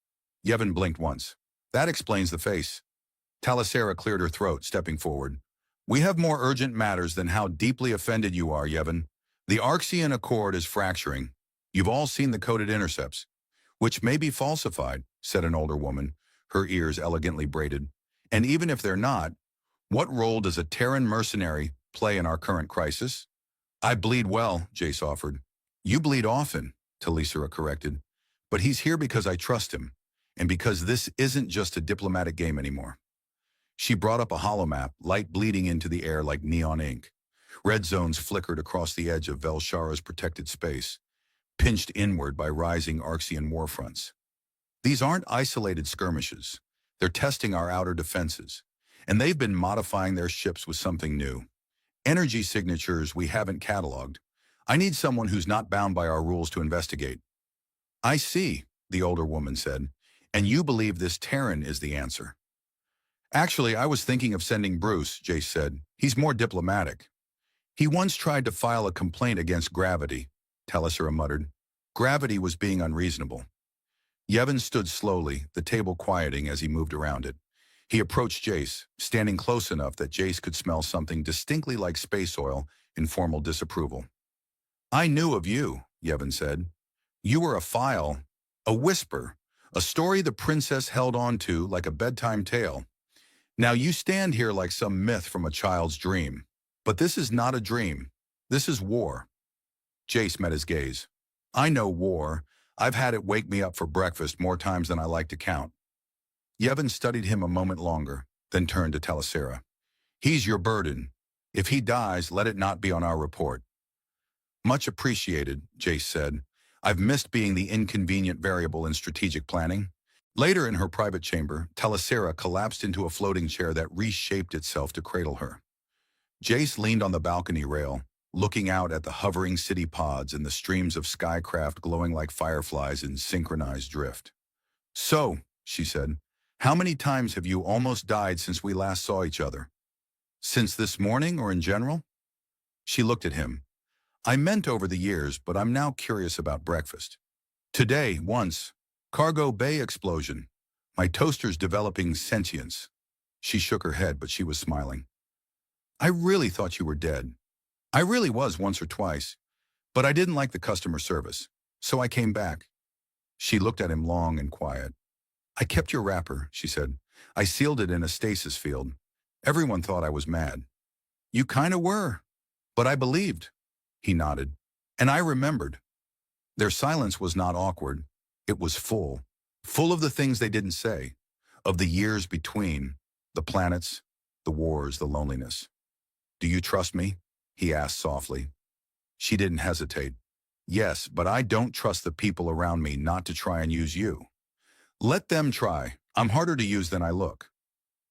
Yevon blinked once. "That explains the face." Talisera cleared her throat, stepping forward. "We have more urgent matters than how deeply offended you are, Yevon. The Arxian Accord is fracturing. You've all seen the coded intercepts." "Which may be falsified," said an older woman, her ears elegantly braided. "And even if they're not, what role does a Terran mercenary play in our current crisis?" "I bleed well," Jace offered. "You bleed often," Talisera corrected. "But he's here because I trust him, and because this isn't just a diplomatic game anymore." She brought up a holomap, light bleeding into the air like neon ink. Red zones flickered across the edge of Velshara's protected space, pinched inward by rising Arxian warfronts. "These aren't isolated skirmishes. They're testing our outer defenses, and they've been modifying their ships with something new. Energy signatures we haven't cataloged. I need someone who's not bound by our rules to investigate." "I see," the older woman said, "and you believe this Terran is the answer." "Actually, I was thinking of sending Bruce," Jace said. "He's more diplomatic." "He once tried to file a complaint against gravity," Talisera muttered. "Gravity was being unreasonable." Yevon stood slowly, the table quieting as he moved around it. He approached Jace, standing close enough that Jace could smell something distinctly like space oil in formal disapproval. "I knew of you," Yevon said. "You were a file, a whisper, a story the princess held on to like a bedtime tale. Now you stand here like some myth from a child's dream. But this is not a dream. This is war." Jace met his gaze. "I know war. I've had it wake me up for breakfast more times than I like to count." Yevon studied him a moment longer, then turned to Talisera. "He's your burden. If he dies, let it not be on our report." "Much appreciated," Jace said. "I've missed being the inconvenient variable in strategic planning." Later in her private chamber, Talisera collapsed into a floating chair that reshaped itself to cradle her. Jace leaned on the balcony rail, looking out at the hovering city pods and the streams of skycraft glowing like fireflies in synchronized drift. "So," she said, "how many times have you almost died since we last saw each other?" "Since this morning or in general?" She looked at him. "I meant over the years, but I'm now curious about breakfast. Today, once, cargo bay explosion. My toaster's developing sentience." She shook her head, but she was smiling. "I really thought you were dead. I really was once or twice, but I didn't like the customer service, so I came back." She looked at him long and quiet. "I kept your wrapper," she said. "I sealed it in a stasis field. Everyone thought I was mad." "You kinda were, but I believed." He nodded. "And I remembered." Their silence was not awkward. It was full. Full of the things they didn't say, of the years between, the planets, the wars, the loneliness. "Do you trust me?" he asked softly. She didn't hesitate. "Yes, but I don't trust the people around me not to try and use you." "Let them try. I'm harder to use than I look."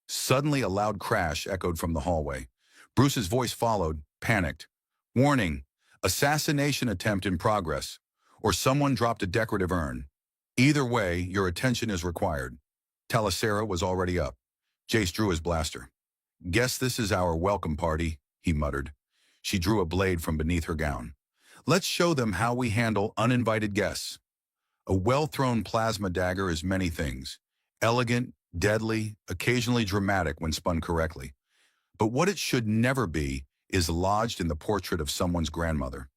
Suddenly a loud crash echoed from the hallway. Bruce's voice followed, panicked. "Warning, assassination attempt in progress," or someone dropped a decorative urn. "Either way, your attention is required." Talisera was already up. Jace drew his blaster. Guess this is our welcome party, he muttered. She drew a blade from beneath her gown. Let's show them how we handle uninvited guests. A well-thrown plasma dagger is many things. Elegant, deadly, occasionally dramatic when spun correctly. But what it should never be is lodged in the portrait of someone's grandmother.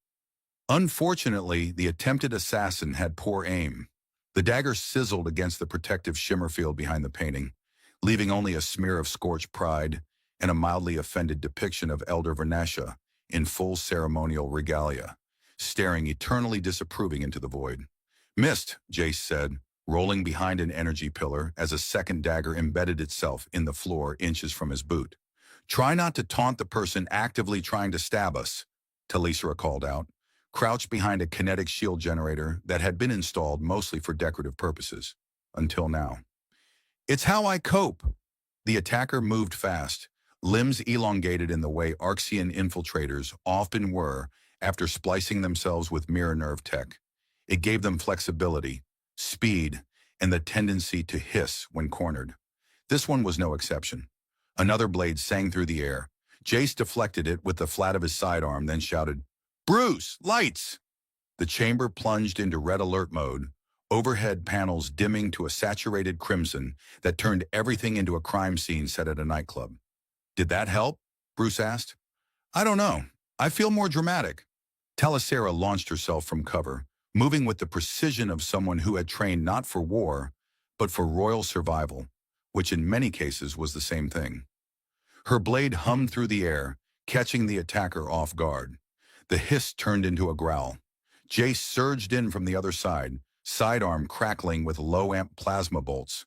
Unfortunately, the attempted assassin had poor aim. The dagger sizzled against the protective shimmer field behind the painting, leaving only a smear of scorched pride and a mildly offended depiction of Elder Vernesha in full ceremonial regalia, staring eternally disapproving into the void. Missed, Jace said, rolling behind an energy pillar as a second dagger embedded itself in the floor inches from his boot. Try not to taunt the person actively trying to stab us, Talisra called out, crouched behind a kinetic shield generator that had been installed mostly for decorative purposes, until now. It's how I cope. The attacker moved fast, limbs elongated in the way Arxian infiltrators often were after splicing themselves with mirror nerve tech. It gave them flexibility, speed, and the tendency to hiss when cornered. This one was no exception. Another blade sang through the air. Jace deflected it with the flat of his sidearm, then shouted, "Bruce, lights!" The chamber plunged into red alert mode, overhead panels dimming to a saturated crimson that turned everything into a crime scene set at a nightclub. Did that help? Bruce asked. I don't know. I feel more dramatic. Talisera launched herself from cover, moving with the precision of someone who had trained not for war, but for royal survival, which in many cases was the same thing. Her blade hummed through the air, catching the attacker off guard. The hiss turned into a growl. Jace surged in from the other side, sidearm crackling with low-amp plasma bolts.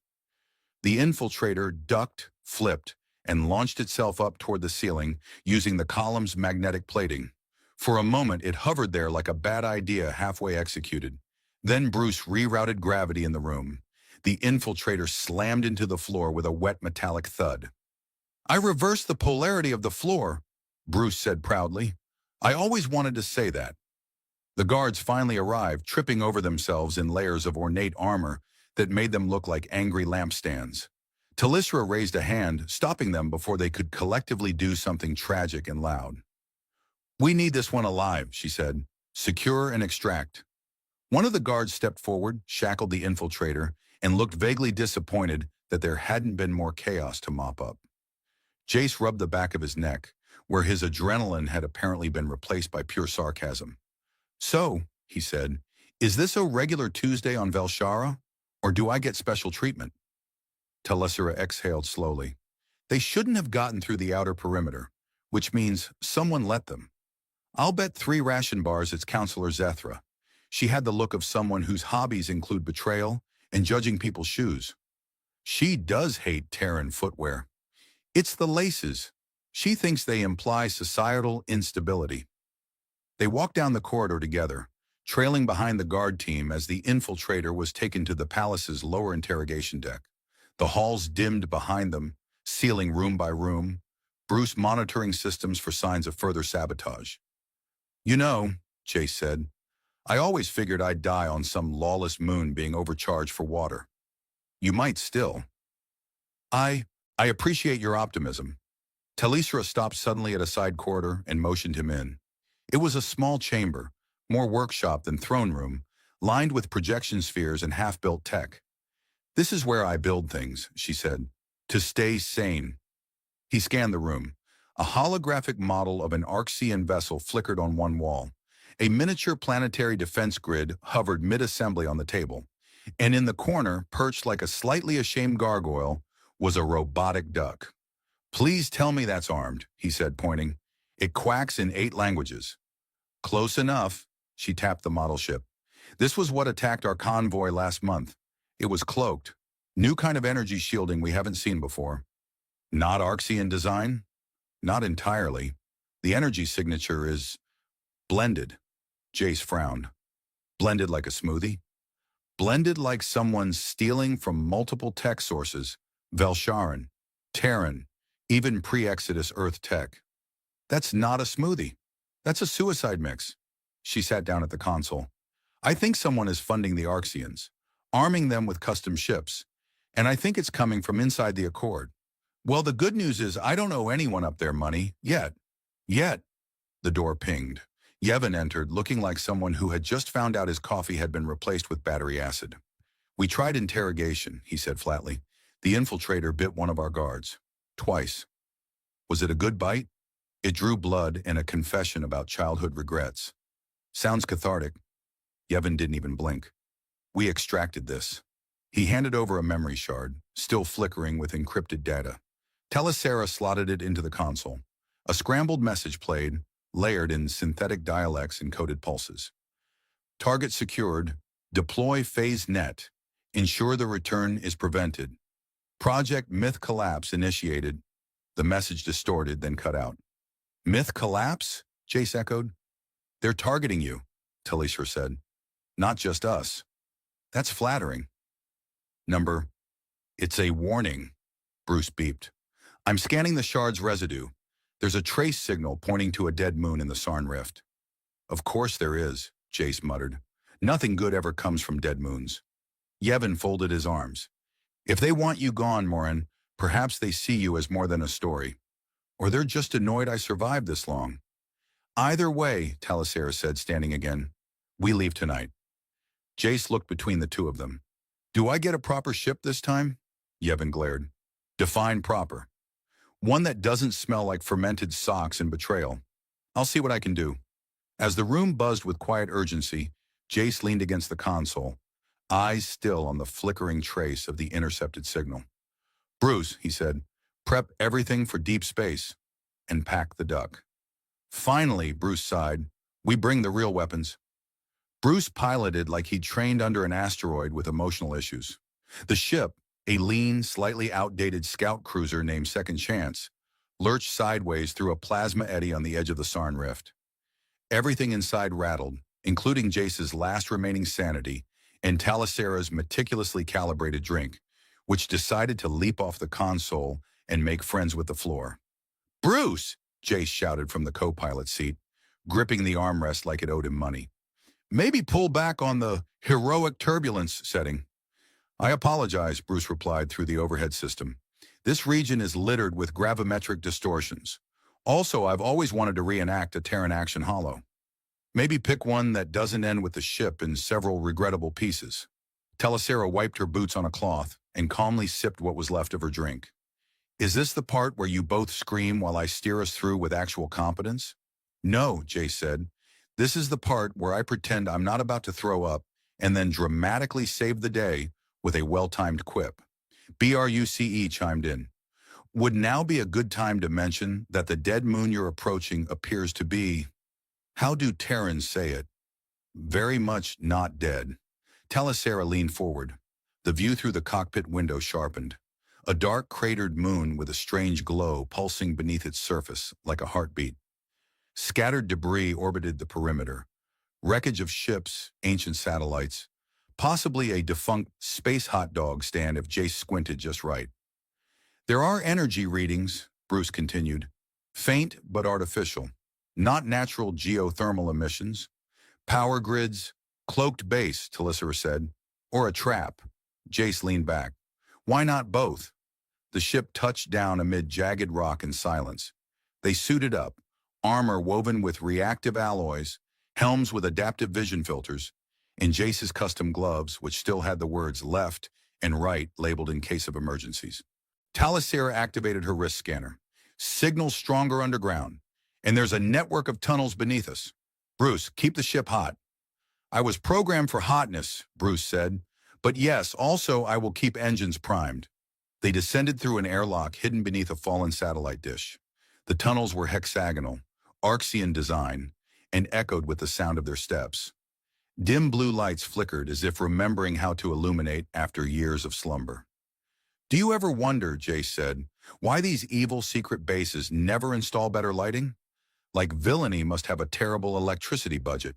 The infiltrator ducked, flipped, and launched itself up toward the ceiling using the column's magnetic plating. For a moment, it hovered there like a bad idea halfway executed. Then Bruce rerouted gravity in the room. The infiltrator slammed into the floor with a wet metallic thud. I reversed the polarity of the floor, Bruce said proudly. I always wanted to say that. The guards finally arrived, tripping over themselves in layers of ornate armor that made them look like angry lampstands. Talisra raised a hand, stopping them before they could collectively do something tragic and loud. We need this one alive, she said. Secure and extract. One of the guards stepped forward, shackled the infiltrator, and looked vaguely disappointed that there hadn't been more chaos to mop up. Jace rubbed the back of his neck, where his adrenaline had apparently been replaced by pure sarcasm. So, he said, is this a regular Tuesday on Velshara, or do I get special treatment? Talisra exhaled slowly. They shouldn't have gotten through the outer perimeter, which means someone let them. I'll bet 3 ration bars it's Counselor Zethra. She had the look of someone whose hobbies include betrayal and judging people's shoes. She does hate Terran footwear. It's the laces. She thinks they imply societal instability. They walked down the corridor together, trailing behind the guard team as the infiltrator was taken to the palace's lower interrogation deck. The halls dimmed behind them, sealing room by room, Bruce monitoring systems for signs of further sabotage. You know, Jace said, I always figured I'd die on some lawless moon being overcharged for water. You might still. I appreciate your optimism. Talisra stopped suddenly at a side corridor and motioned him in. It was a small chamber, more workshop than throne room, lined with projection spheres and half-built tech. This is where I build things, she said, to stay sane. He scanned the room. A holographic model of an Arxian vessel flickered on one wall. A miniature planetary defense grid hovered mid-assembly on the table. And in the corner, perched like a slightly ashamed gargoyle, was a robotic duck. Please tell me that's armed, he said, pointing. It quacks in 8 languages. Close enough, she tapped the model ship. This was what attacked our convoy last month. It was cloaked. New kind of energy shielding we haven't seen before. Not Arxian design? Not entirely. The energy signature is blended. Jace frowned. Blended like a smoothie? Blended like someone stealing from multiple tech sources, Velsharan, Terran, even pre-Exodus Earth tech. That's not a smoothie. That's a suicide mix. She sat down at the console. I think someone is funding the Arxians, arming them with custom ships, and I think it's coming from inside the Accord. Well, the good news is I don't owe anyone up there money, yet. Yet, the door pinged. Yevon entered, looking like someone who had just found out his coffee had been replaced with battery acid. We tried interrogation, he said flatly. The infiltrator bit one of our guards. Twice. Was it a good bite? It drew blood and a confession about childhood regrets. Sounds cathartic. Yevon didn't even blink. We extracted this. He handed over a memory shard, still flickering with encrypted data. Telecera slotted it into the console. A scrambled message played, layered in synthetic dialects and coded pulses. Target secured. Deploy phase net. Ensure the return is prevented. Project Myth Collapse initiated. The message distorted, then cut out. Myth Collapse? Jace echoed. They're targeting you, Talisha said. Not just us. That's flattering. Number. It's a warning, Bruce beeped. I'm scanning the shard's residue. There's a trace signal pointing to a dead moon in the Sarn Rift. Of course there is, Jace muttered. Nothing good ever comes from dead moons. Yevon folded his arms. If they want you gone, Morin, perhaps they see you as more than a story. Or they're just annoyed I survived this long. Either way, Telecera said, standing again. We leave tonight. Jace looked between the two of them. Do I get a proper ship this time? Yevon glared. Define proper. One that doesn't smell like fermented socks and betrayal. I'll see what I can do. As the room buzzed with quiet urgency, Jace leaned against the console, eyes still on the flickering trace of the intercepted signal. Bruce, he said, prep everything for deep space and pack the duck. Finally, Bruce sighed, we bring the real weapons. Bruce piloted like he'd trained under an asteroid with emotional issues. The ship, a lean, slightly outdated scout cruiser named Second Chance, lurched sideways through a plasma eddy on the edge of the Sarn Rift. Everything inside rattled, including Jace's last remaining sanity and Telecera's meticulously calibrated drink, which decided to leap off the console and make friends with the floor. Bruce! Jace shouted from the co-pilot seat, gripping the armrest like it owed him money. Maybe pull back on the heroic turbulence setting. I apologize, Bruce replied through the overhead system. This region is littered with gravimetric distortions. Also, I've always wanted to reenact a Terran action holo. Maybe pick one that doesn't end with the ship in several regrettable pieces. Telecera wiped her boots on a cloth and calmly sipped what was left of her drink. Is this the part where you both scream while I steer us through with actual competence? No, Jace said. This is the part where I pretend I'm not about to throw up and then dramatically save the day with a well-timed quip. BRUCE chimed in. Would now be a good time to mention that the dead moon you're approaching appears to be, how do Terrans say it? Very much not dead. Telecera leaned forward. The view through the cockpit window sharpened. A dark cratered moon with a strange glow pulsing beneath its surface like a heartbeat. Scattered debris orbited the perimeter. Wreckage of ships, ancient satellites, possibly a defunct space hot dog stand if Jace squinted just right. There are energy readings, Bruce continued. Faint but artificial. Not natural geothermal emissions. Power grids, cloaked base, Telicera said. Or a trap. Jace leaned back. Why not both? The ship touched down amid jagged rock and silence. They suited up, armor woven with reactive alloys, helms with adaptive vision filters, and Jace's custom gloves, which still had the words left and right labeled in case of emergencies. Telecera activated her wrist scanner. Signals stronger underground, and there's a network of tunnels beneath us. Bruce, keep the ship hot. I was programmed for hotness, Bruce said, but yes, also I will keep engines primed. They descended through an airlock hidden beneath a fallen satellite dish. The tunnels were hexagonal, Arxian design, and echoed with the sound of their steps. Dim blue lights flickered as if remembering how to illuminate after years of slumber. Do you ever wonder, Jace said, why these evil secret bases never install better lighting? Like villainy must have a terrible electricity budget.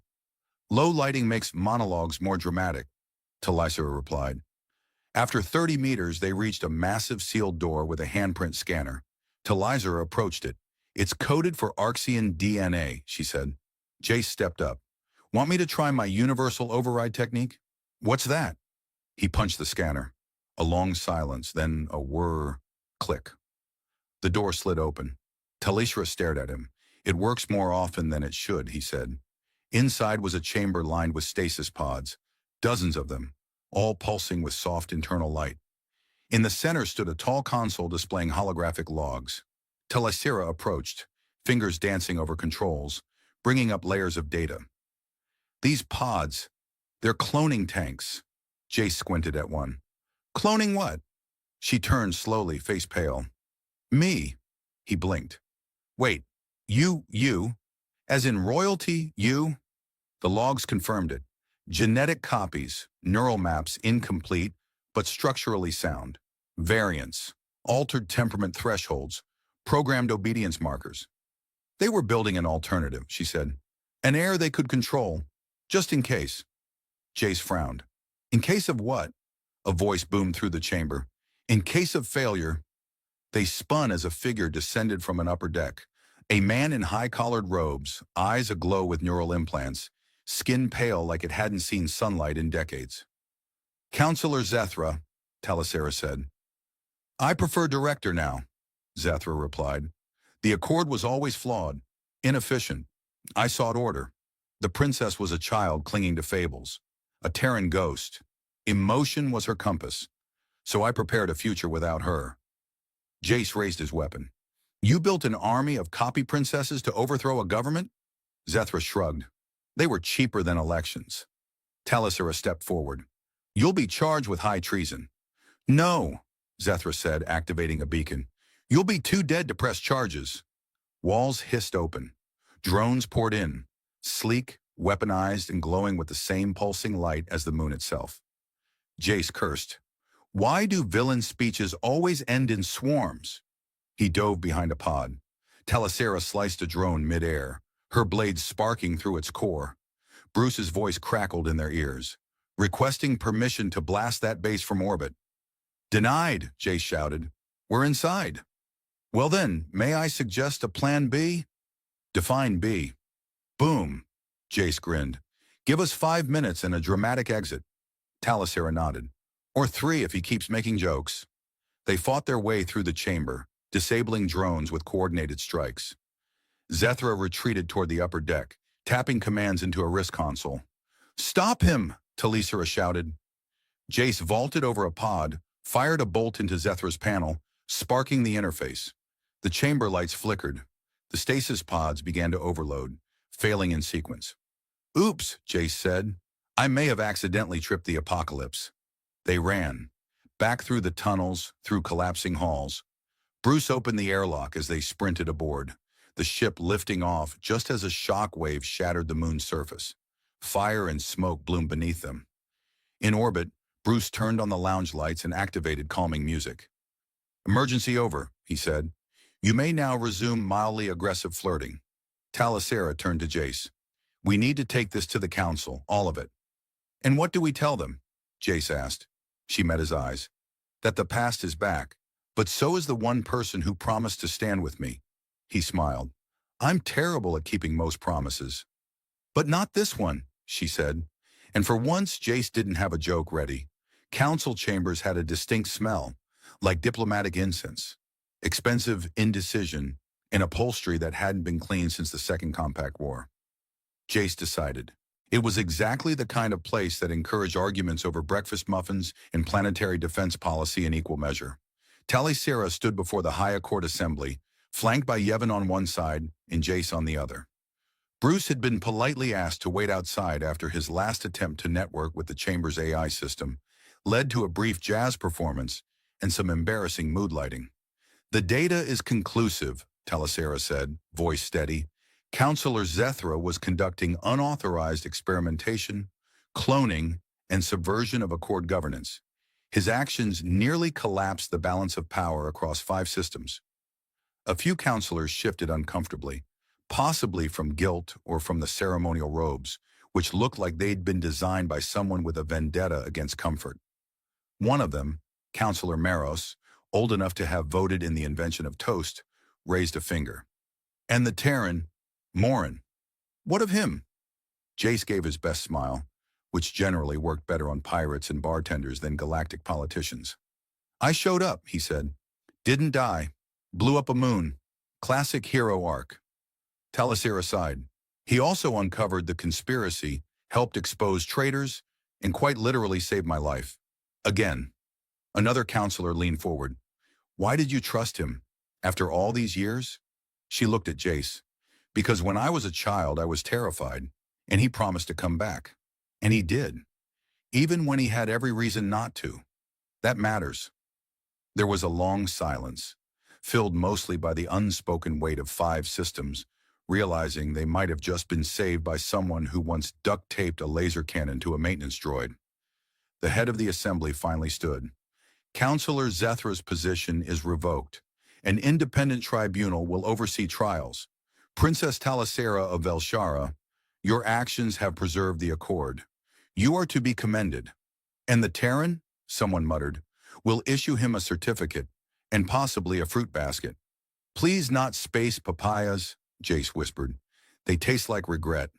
Low lighting makes monologues more dramatic, Telecera replied. After 30 meters, they reached a massive sealed door with a handprint scanner. Telecera approached it. It's coded for Arxian DNA, she said. Jace stepped up. Want me to try my universal override technique? What's that? He punched the scanner. A long silence, then a whir, click. The door slid open. Talishra stared at him. It works more often than it should, he said. Inside was a chamber lined with stasis pods, dozens of them, all pulsing with soft internal light. In the center stood a tall console displaying holographic logs. Talishra approached, fingers dancing over controls, bringing up layers of data. These pods, they're cloning tanks. Jace squinted at one. Cloning what? She turned slowly, face pale. Me. He blinked. Wait, you? As in royalty, you? The logs confirmed it. Genetic copies, neural maps incomplete, but structurally sound. Variants, altered temperament thresholds, programmed obedience markers. They were building an alternative, she said. An heir they could control, just in case. Jace frowned. In case of what? A voice boomed through the chamber. In case of failure. They spun as a figure descended from an upper deck. A man in high-collared robes, eyes aglow with neural implants, skin pale like it hadn't seen sunlight in decades. Counselor Zethra, Talishra said. I prefer director now, Zethra replied. The accord was always flawed, inefficient. I sought order. The princess was a child clinging to fables, a Terran ghost. Emotion was her compass. So I prepared a future without her. Jace raised his weapon. You built an army of copy princesses to overthrow a government? Zethra shrugged. They were cheaper than elections. Talishra stepped forward. You'll be charged with high treason. No, Zethra said, activating a beacon. You'll be too dead to press charges. Walls hissed open. Drones poured in, sleek, weaponized, and glowing with the same pulsing light as the moon itself. Jace cursed. Why do villain speeches always end in swarms? He dove behind a pod. Talishra sliced a drone mid-air, her blades sparking through its core. Bruce's voice crackled in their ears, requesting permission to blast that base from orbit. Denied, Jace shouted. We're inside. Well then, may I suggest a plan B? Define B. Boom, Jace grinned. Give us 5 minutes and a dramatic exit. Talishra nodded. Or 3 if he keeps making jokes. They fought their way through the chamber, disabling drones with coordinated strikes. Zethra retreated toward the upper deck, tapping commands into a wrist console. Stop him, Talishra shouted. Jace vaulted over a pod, fired a bolt into Zethra's panel, sparking the interface. The chamber lights flickered. The stasis pods began to overload, failing in sequence. Oops, Jace said. I may have accidentally tripped the apocalypse. They ran, back through the tunnels, through collapsing halls. Bruce opened the airlock as they sprinted aboard, the ship lifting off just as a shock wave shattered the moon's surface. Fire and smoke bloomed beneath them. In orbit, Bruce turned on the lounge lights and activated calming music. Emergency over, he said. You may now resume mildly aggressive flirting. Talishra turned to Jace. We need to take this to the council, all of it. And what do we tell them? Jace asked. She met his eyes. That the past is back, but so is the one person who promised to stand with me. He smiled. I'm terrible at keeping most promises. But not this one, she said. And for once, Jace didn't have a joke ready. Council chambers had a distinct smell, like diplomatic incense, expensive indecision, and upholstery that hadn't been cleaned since the Second Compact War. Jace decided. It was exactly the kind of place that encouraged arguments over breakfast muffins and planetary defense policy in equal measure. Talishra stood before the High Accord Assembly, flanked by Yevon on one side and Jace on the other. Bruce had been politely asked to wait outside after his last attempt to network with the Chamber's AI system led to a brief jazz performance and some embarrassing mood lighting. The data is conclusive, Talishra said, voice steady. Counselor Zethra was conducting unauthorized experimentation, cloning, and subversion of Accord governance. His actions nearly collapsed the balance of power across 5 systems. A few counselors shifted uncomfortably, possibly from guilt or from the ceremonial robes, which looked like they'd been designed by someone with a vendetta against comfort. One of them, Counselor Maros, old enough to have voted in the invention of toast, raised a finger. And the Terran, Morin. What of him? Jace gave his best smile, which generally worked better on pirates and bartenders than galactic politicians. I showed up, he said. Didn't die. Blew up a moon. Classic hero arc. Talasir aside. He also uncovered the conspiracy, helped expose traitors, and quite literally saved my life. Again, another counselor leaned forward. Why did you trust him? After all these years? She looked at Jace. Because when I was a child, I was terrified, and he promised to come back. And he did. Even when he had every reason not to. That matters. There was a long silence, filled mostly by the unspoken weight of 5 systems, realizing they might have just been saved by someone who once duct-taped a laser cannon to a maintenance droid. The head of the assembly finally stood. Counselor Zethra's position is revoked. An independent tribunal will oversee trials. Princess Talasera of Velshara, your actions have preserved the accord. You are to be commended. And the Terran, someone muttered, will issue him a certificate and possibly a fruit basket. Please not space papayas, Jace whispered. They taste like regret.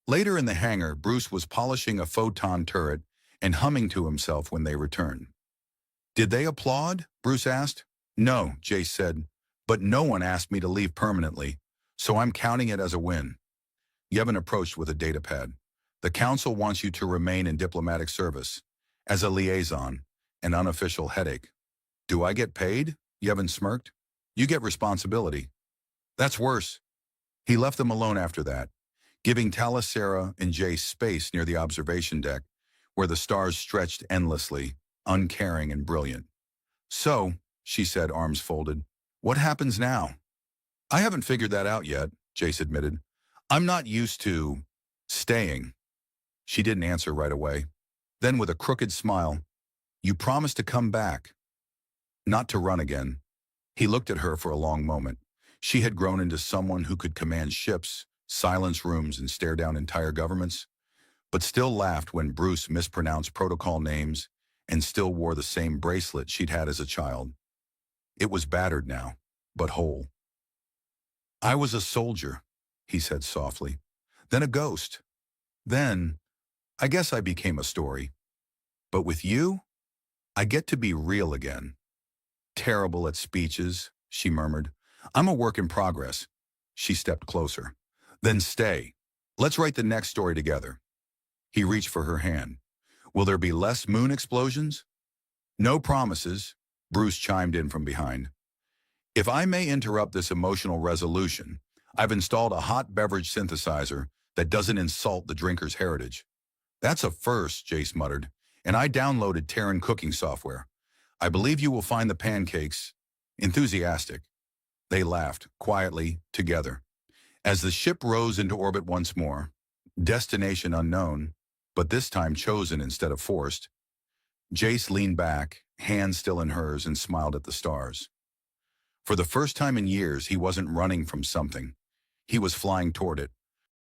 Later in the hangar, Bruce was polishing a photon turret and humming to himself when they returned. Did they applaud? Bruce asked. No, Jace said, but no one asked me to leave permanently, so I'm counting it as a win. Yevon approached with a datapad. The council wants you to remain in diplomatic service. As a liaison, an unofficial headache. Do I get paid? Yevon smirked. You get responsibility. That's worse. He left them alone after that, giving Talasera and Jace space near the observation deck, where the stars stretched endlessly, uncaring and brilliant. So, she said, arms folded, what happens now? I haven't figured that out yet, Jace admitted. I'm not used to staying. She didn't answer right away. Then with a crooked smile, you promised to come back. Not to run again. He looked at her for a long moment. She had grown into someone who could command ships, silence rooms, and stare down entire governments, but still laughed when Bruce mispronounced protocol names and still wore the same bracelet she'd had as a child. It was battered now, but whole. I was a soldier, he said softly. Then a ghost. Then, I guess I became a story. But with you, I get to be real again. Terrible at speeches, she murmured. I'm a work in progress. She stepped closer. Then stay. Let's write the next story together. He reached for her hand. Will there be less moon explosions? No promises, Bruce chimed in from behind. If I may interrupt this emotional resolution, I've installed a hot beverage synthesizer that doesn't insult the drinker's heritage. That's a first, Jace muttered, and I downloaded Terran cooking software. I believe you will find the pancakes enthusiastic. They laughed, quietly, together. As the ship rose into orbit once more, destination unknown, but this time chosen instead of forced, Jace leaned back, hand still in hers, and smiled at the stars. For the first time in years, he wasn't running from something. He was flying toward it.